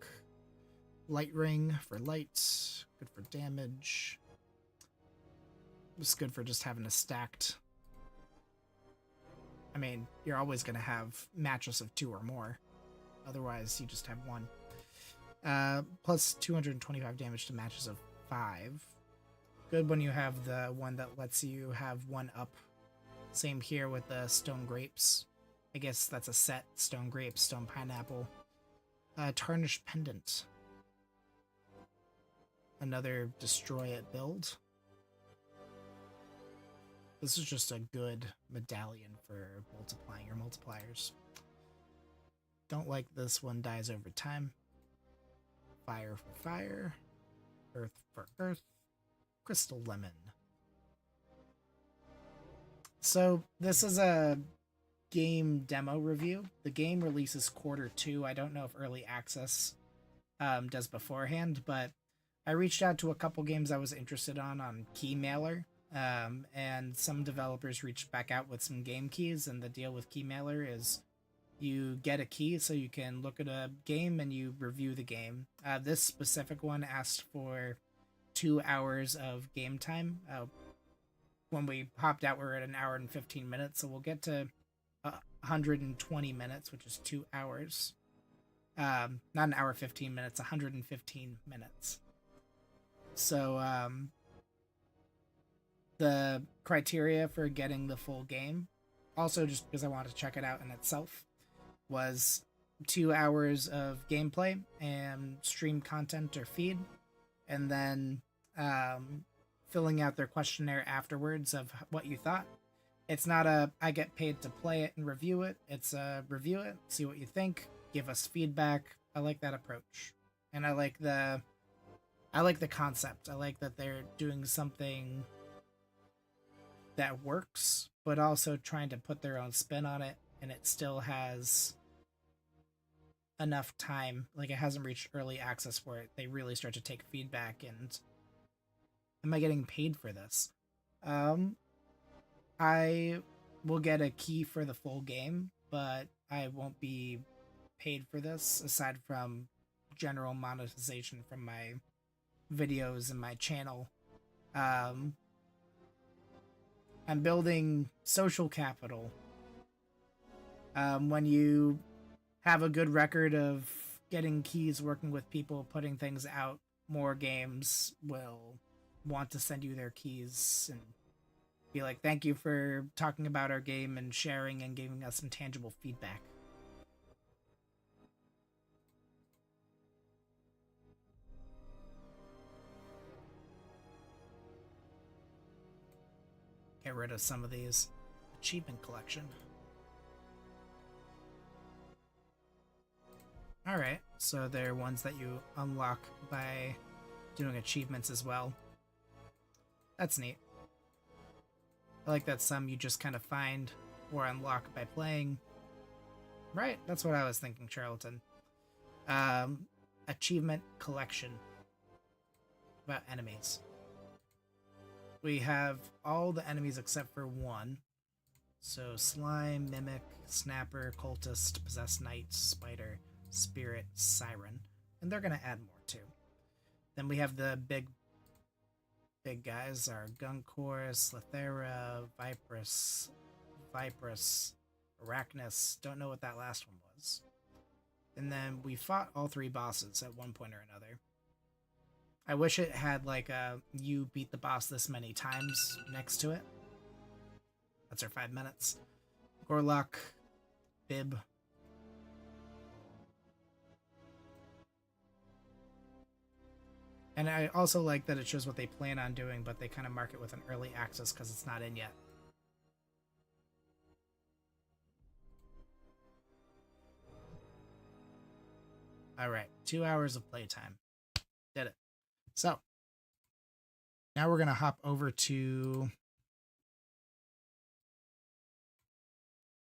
Light ring for light. Good for damage. It's good for just having a stacked... I mean, you're always going to have matches of 2 or more. Otherwise, you just have 1. Plus 225 damage to matches of 5. Good when you have the one that lets you have 1 up. Same here with the stone grapes. I guess that's a set. Stone grapes, stone pineapple. Tarnished pendant. Another destroy it build. This is just a good medallion for multiplying your multipliers. Don't like this one dies over time. Fire for fire. Earth for earth. Crystal lemon. So this is a game demo review. The game releases Q2. I don't know if early access does beforehand, but I reached out to a couple games I was interested on keymailer. And some developers reached back out with some game keys, and the deal with keymailer is you get a key so you can look at a game and you review the game. This specific one asked for 2 hours of game time. When we hopped out, we're at 1 hour and 15 minutes, so we'll get to 120 minutes, which is 2 hours. Not 1 hour 15 minutes, 115 minutes. So the criteria for getting the full game, also just because I wanted to check it out in itself, was 2 hours of gameplay and stream content or feed, and then filling out their questionnaire afterwards of what you thought. It's not a I get paid to play it and review it. It's a review it, see what you think, give us feedback. I like that approach, and I like the concept. I like that they're doing something that works, but also trying to put their own spin on it, and it still has enough time. Like, it hasn't reached early access where they really start to take feedback and am I getting paid for this? I will get a key for the full game, but I won't be paid for this aside from general monetization from my videos and my channel. I'm building social capital When you have a good record of getting keys, working with people, putting things out, more games will want to send you their keys and be like, thank you for talking about our game and sharing and giving us some tangible feedback. Get rid of some of these. Achievement collection. Alright, so they're ones that you unlock by doing achievements as well. That's neat. I like that some you just kind of find or unlock by playing. Right, that's what I was thinking, Charlatan. Achievement collection. About enemies. We have all the enemies except for one. So Slime, Mimic, Snapper, Cultist, Possessed Knight, Spider, Spirit, Siren. And they're going to add more too. Then we have the big guys are Guncor, Slithera, Vipress, Arachnus. Don't know what that last one was. And then we fought all three bosses at one point or another. I wish it had like a you beat the boss this many times next to it. That's our 5 minutes. Gorlock, Bib. And I also like that it shows what they plan on doing, but they kind of mark it with an early access because it's not in yet. Alright, 2 hours of playtime. Did it. So, now we're going to hop over to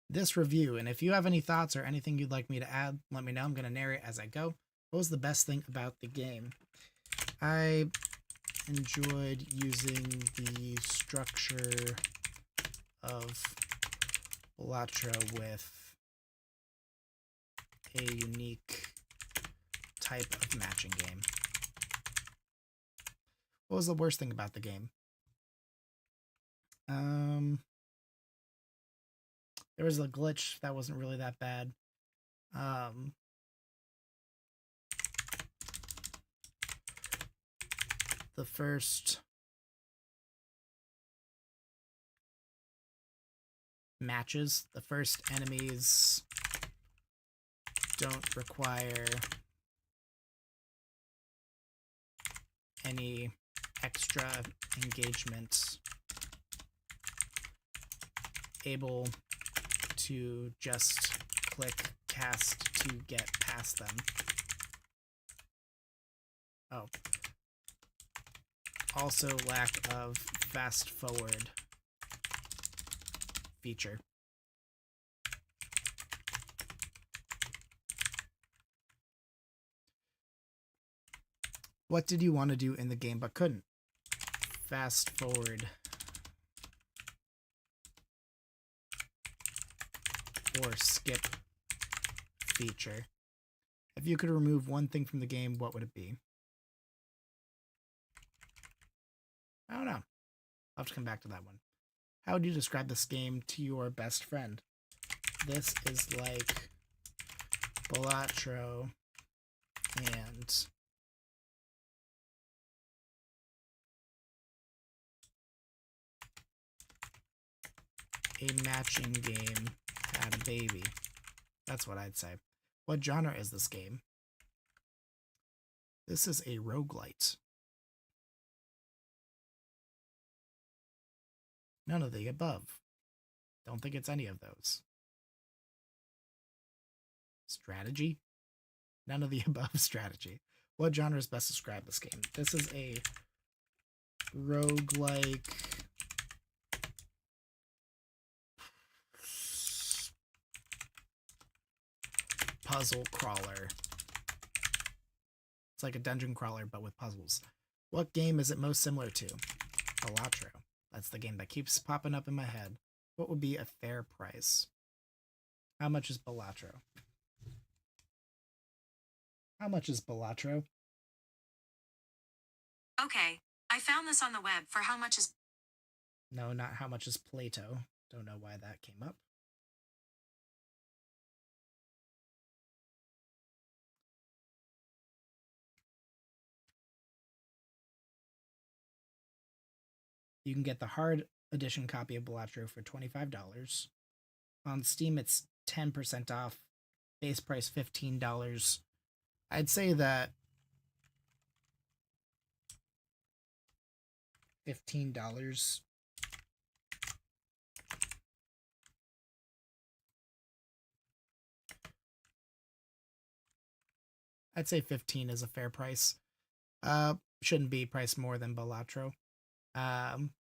this review. And if you have any thoughts or anything you'd like me to add, let me know. I'm going to narrate as I go. What was the best thing about the game? I enjoyed using the structure of Balatro with a unique type of matching game. What was the worst thing about the game? There was a glitch that wasn't really that bad. The first matches, the first enemies don't require any extra engagement, able to just click cast to get past them. Oh. Also lack of fast forward feature. What did you want to do in the game but couldn't? Fast forward. Or skip feature. If you could remove one thing from the game, what would it be? I don't know. I'll have to come back to that one. How would you describe this game to your best friend? This is like Balatro and a matching game had a baby. That's what I'd say. What genre is this game? This is a roguelite. None of the above. Don't think it's any of those. Strategy? None of the above strategy. What genre is best described this game? This is a roguelike puzzle crawler. It's like a dungeon crawler, but with puzzles. What game is it most similar to? Balatro. That's the game that keeps popping up in my head. What would be a fair price? How much is Balatro? How much is Balatro? Okay, I found this on the web for how much is. No, not how much is Plato. Don't know why that came up. You can get the hard edition copy of Balatro for $25. On Steam, it's 10% off. Base price $15. I'd say that $15. I'd say 15 is a fair price. Shouldn't be priced more than Balatro.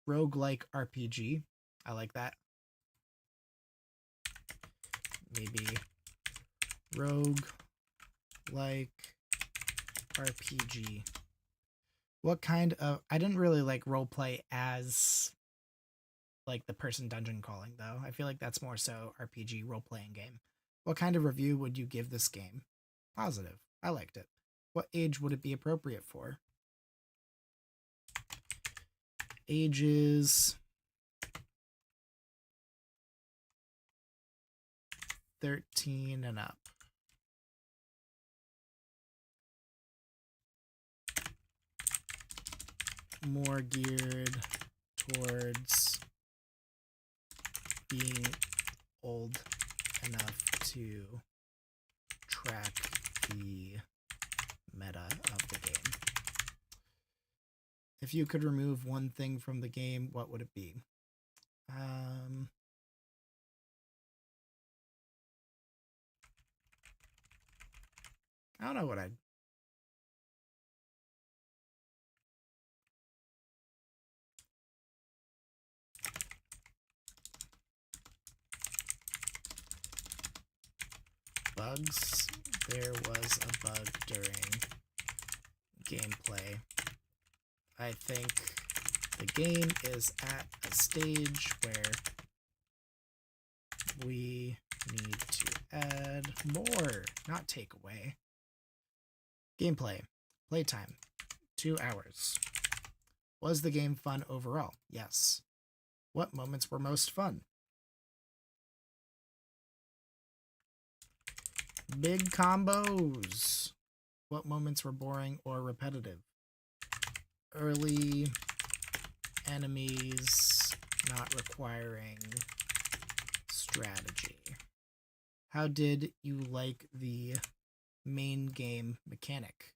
Roguelike RPG. I like that. Maybe roguelike RPG. What kind of... I didn't really like roleplay as like the person dungeon crawling, though. I feel like that's more so RPG role-playing game. What kind of review would you give this game? Positive. I liked it. What age would it be appropriate for? Ages 13 and up. More geared towards being old enough to track the meta of the game. If you could remove one thing from the game, what would it be? I don't know what I'd... Bugs. There was a bug during gameplay. I think the game is at a stage where we need to add more, not take away. Gameplay. Playtime. 2 hours. Was the game fun overall? Yes. What moments were most fun? Big combos. What moments were boring or repetitive? Early enemies not requiring strategy. How did you like the main game mechanic?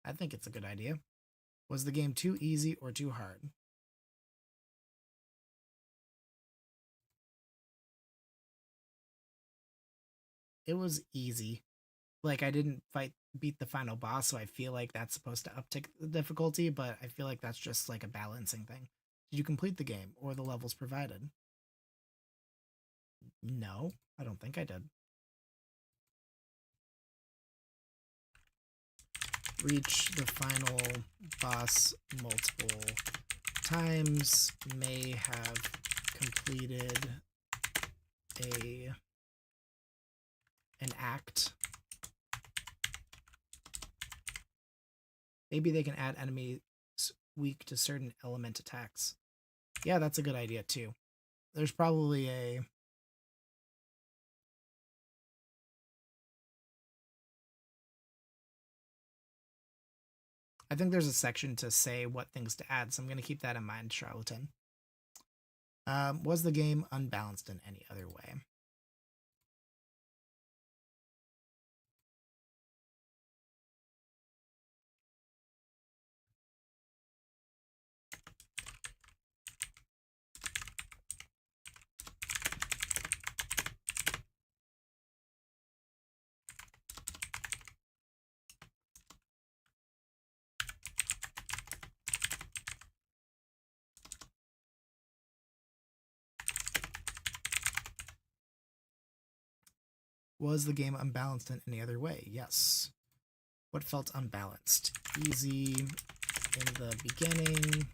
I think it's a good idea. Was the game too easy or too hard? It was easy. Like, I didn't beat the final boss, so I feel like that's supposed to uptick the difficulty, but I feel like that's just like a balancing thing. Did you complete the game or the levels provided? No, I don't think I did. Reach the final boss multiple times. May have completed an act. Maybe they can add enemies weak to certain element attacks. Yeah, that's a good idea too. There's probably a... I think there's a section to say what things to add, so I'm going to keep that in mind, Charlatan. Was the game unbalanced in any other way? Was the game unbalanced in any other way? Yes. What felt unbalanced? Easy in the beginning.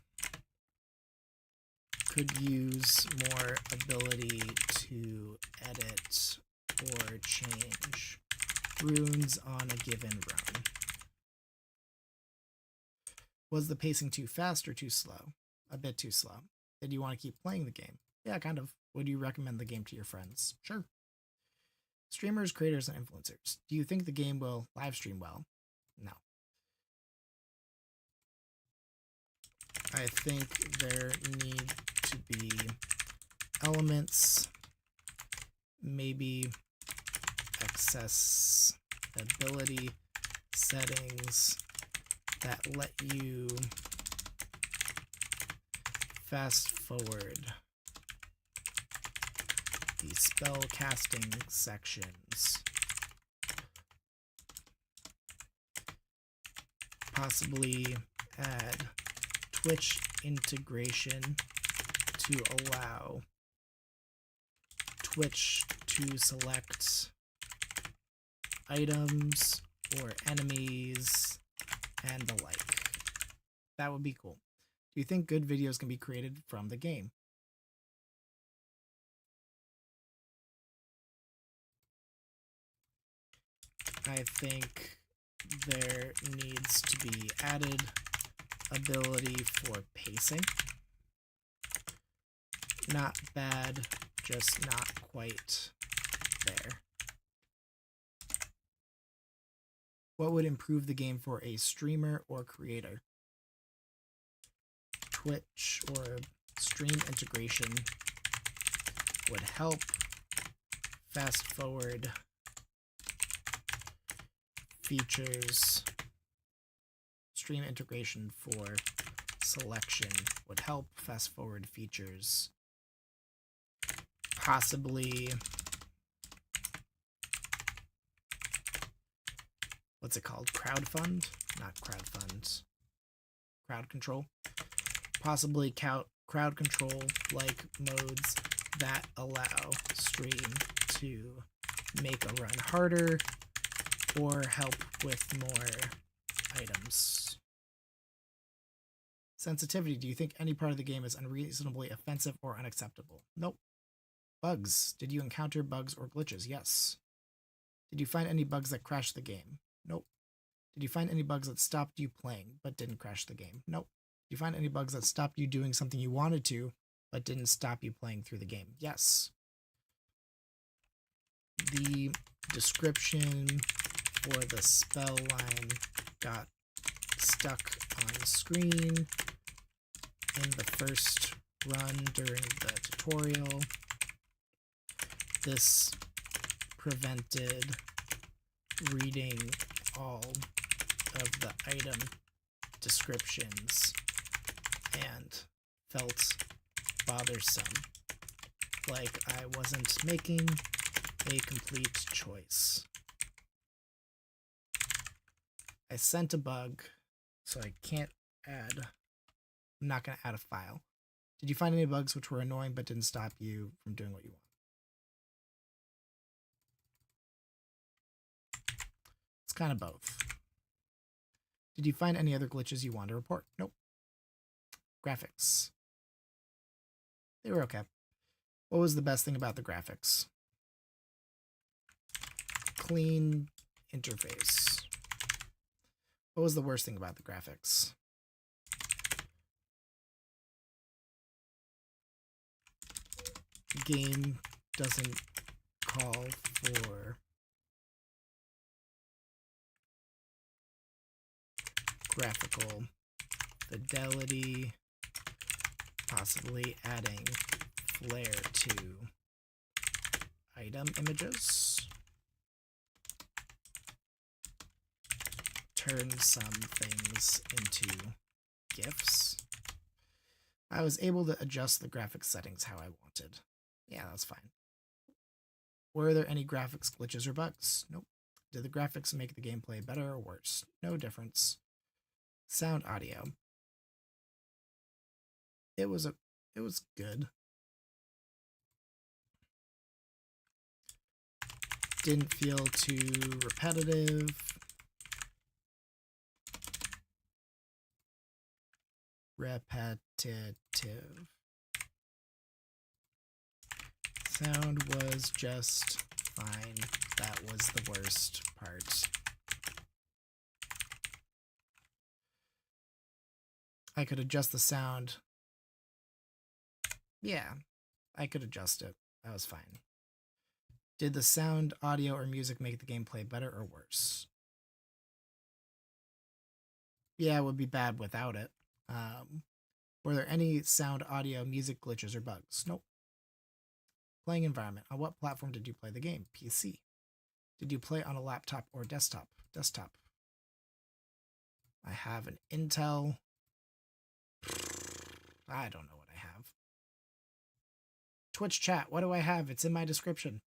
Could use more ability to edit or change runes on a given run. Was the pacing too fast or too slow? A bit too slow. Did you want to keep playing the game? Yeah, kind of. Would you recommend the game to your friends? Sure. Streamers, creators, and influencers. Do you think the game will live stream well? No. I think there need to be elements, maybe accessibility settings that let you fast forward the spell casting sections. Possibly add Twitch integration to allow Twitch to select items or enemies and the like. That would be cool. Do you think good videos can be created from the game? I think there needs to be added ability for pacing. Not bad, just not quite there. What would improve the game for a streamer or creator? Twitch or stream integration would help. Fast forward features, stream integration for selection would help. Fast forward features, possibly, what's it called? Crowdfund? Not crowdfund. Crowd control. Possibly crowd control like modes that allow stream to make a run harder or help with more items. Sensitivity. Do you think any part of the game is unreasonably offensive or unacceptable? Nope. Bugs. Did you encounter bugs or glitches? Yes. Did you find any bugs that crashed the game? Nope. Did you find any bugs that stopped you playing but didn't crash the game? Nope. Did you find any bugs that stopped you doing something you wanted to but didn't stop you playing through the game? Yes. The description for the spell line got stuck on screen in the first run during the tutorial. This prevented reading all of the item descriptions and felt bothersome, like I wasn't making a complete choice. I sent a bug, so I can't add. I'm not going to add a file. Did you find any bugs which were annoying but didn't stop you from doing what you want? It's kind of both. Did you find any other glitches you want to report? Nope. Graphics. They were okay. What was the best thing about the graphics? Clean interface. What was the worst thing about the graphics? The game doesn't call for graphical fidelity, possibly adding flare to item images. Turn some things into GIFs. I was able to adjust the graphics settings how I wanted. Yeah, that's fine. Were there any graphics glitches or bugs? Nope. Did the graphics make the gameplay better or worse? No difference. Sound audio. It was good. Didn't feel too repetitive. Sound was just fine. That was the worst part. I could adjust the sound. Yeah, I could adjust it. That was fine. Did the sound, audio, or music make the gameplay better or worse? Yeah, it would be bad without it. Were there any sound, audio, music glitches, or bugs? Nope. Playing environment. On what platform did you play the game? PC. Did you play on a laptop or desktop? Desktop. I have an Intel. I don't know what I have. Twitch chat. What do I have? It's in my description.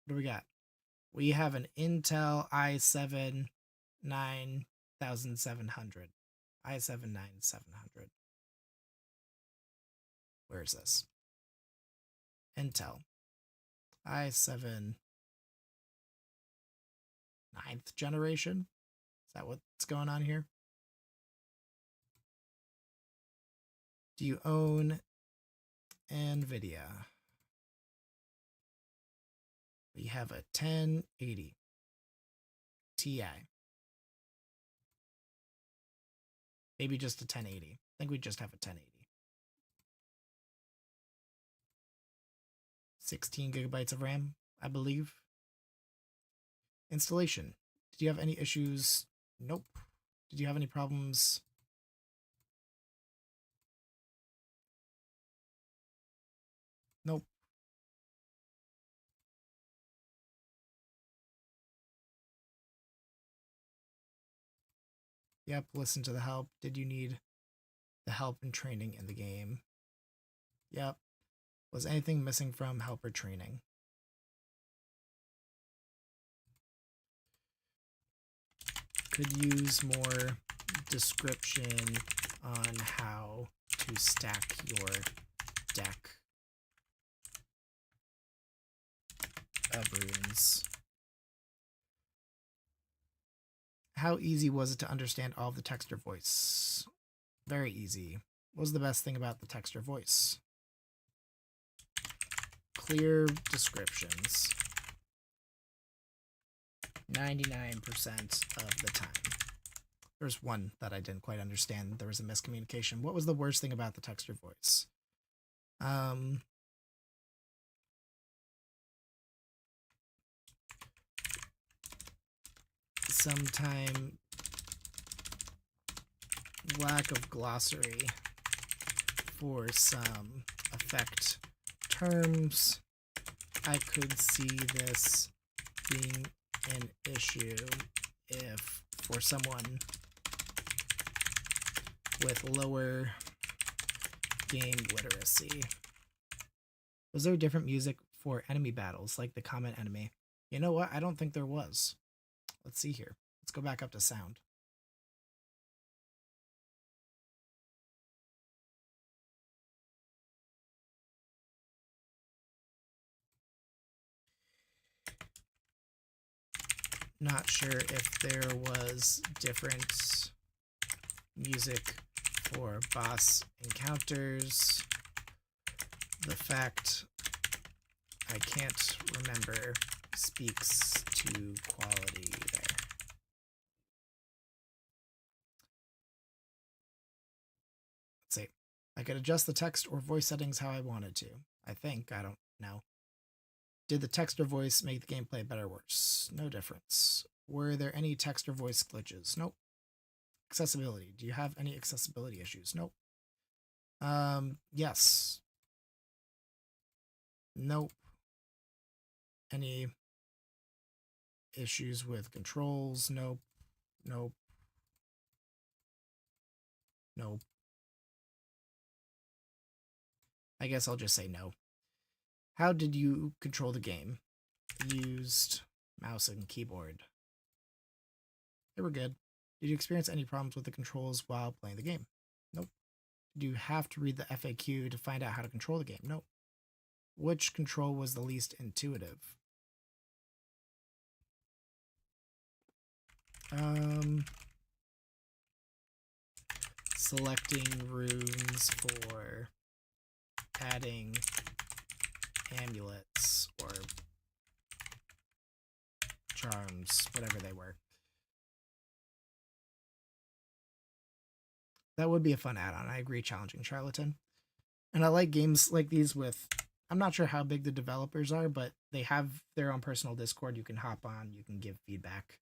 What do we got? We have an Intel i7 9700. i7 9700. Where is this? Intel i7 9th generation. Is that what's going on here? Do you own NVIDIA? We have a 1080 Ti. Maybe just a 1080. I think we just have a 1080. 16 gigabytes of RAM, I believe. Installation. Did you have any issues? Nope. Did you have any problems? Nope. Yep, listen to the help. Did you need the help and training in the game? Yep. Was anything missing from help or training? Could use more description on how to stack your deck of runes. How easy was it to understand all of the text or voice? Very easy. What was the best thing about the text or voice? Clear descriptions. 99% of the time. There's one that I didn't quite understand. There was a miscommunication. What was the worst thing about the text or voice? Sometime lack of glossary for some effect terms. I could see this being an issue if for someone with lower game literacy. Was there different music for enemy battles, like the common enemy? You know what? I don't think there was. Let's see here. Let's go back up to sound. Not sure if there was different music for boss encounters. The fact I can't remember speaks to quality there. Let's see. I could adjust the text or voice settings how I wanted to. I think. I don't know. Did the text or voice make the gameplay better or worse? No difference. Were there any text or voice glitches? Nope. Accessibility. Do you have any accessibility issues? Nope. Yes. Nope. Any issues with controls? Nope. Nope. Nope. I guess I'll just say no. How did you control the game? Used mouse and keyboard. They were good. Did you experience any problems with the controls while playing the game? Nope. Did you have to read the FAQ to find out how to control the game? Nope. Which control was the least intuitive? Selecting runes for adding amulets or charms, whatever they were. That would be a fun add-on. I agree, challenging charlatan. And I like games like these with, I'm not sure how big the developers are, but they have their own personal Discord. You can hop on, you can give feedback.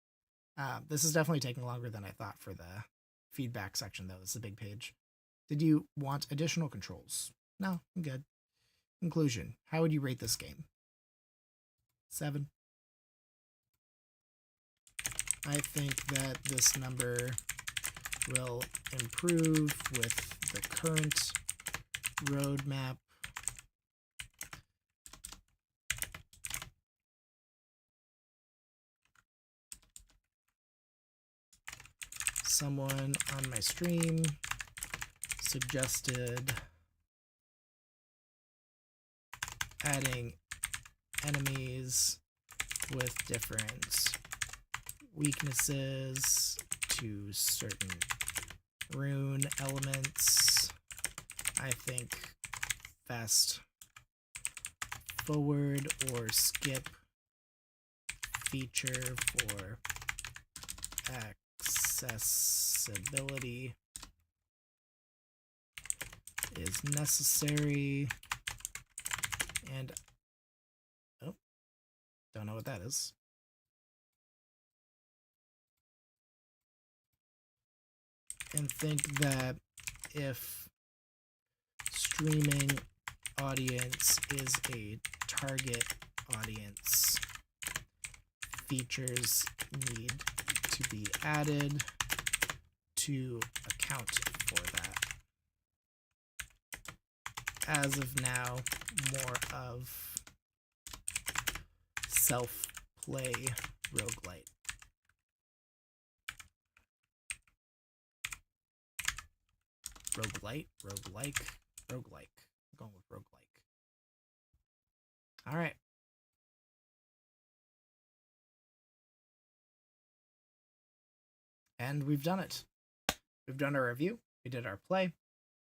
This is definitely taking longer than I thought for the feedback section, though. It's a big page. Did you want additional controls? No, I'm good. Conclusion. How would you rate this game? 7. I think that this number will improve with the current roadmap. Someone on my stream suggested adding enemies with different weaknesses to certain rune elements. I think fast forward or skip feature for accessibility is necessary, and oh, don't know what that is. And think that if streaming audience is a target audience, features need to be added to account for that. As of now, more of self-play roguelite. Roguelite? Roguelike? Roguelike. I'm going with roguelike. Alright. And we've done it. We've done our review. We did our play.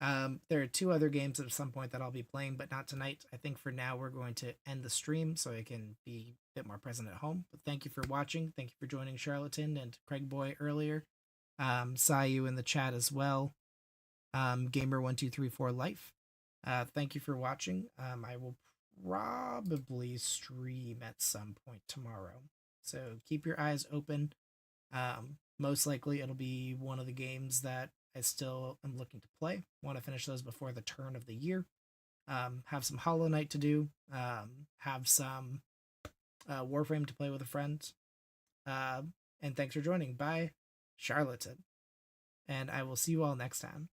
There are 2 other games at some point that I'll be playing, but not tonight. I think for now we're going to end the stream so I can be a bit more present at home. But thank you for watching. Thank you for joining Charlatan and Craig Boy earlier. Saw you in the chat as well. Gamer1234 Life. Thank you for watching. I will probably stream at some point tomorrow. So keep your eyes open. Most likely it'll be one of the games that I still am looking to play. Want to finish those before the turn of the year. Have some Hollow Knight to do. Have some Warframe to play with a friend. And thanks for joining. Bye, Charlatan. And I will see you all next time.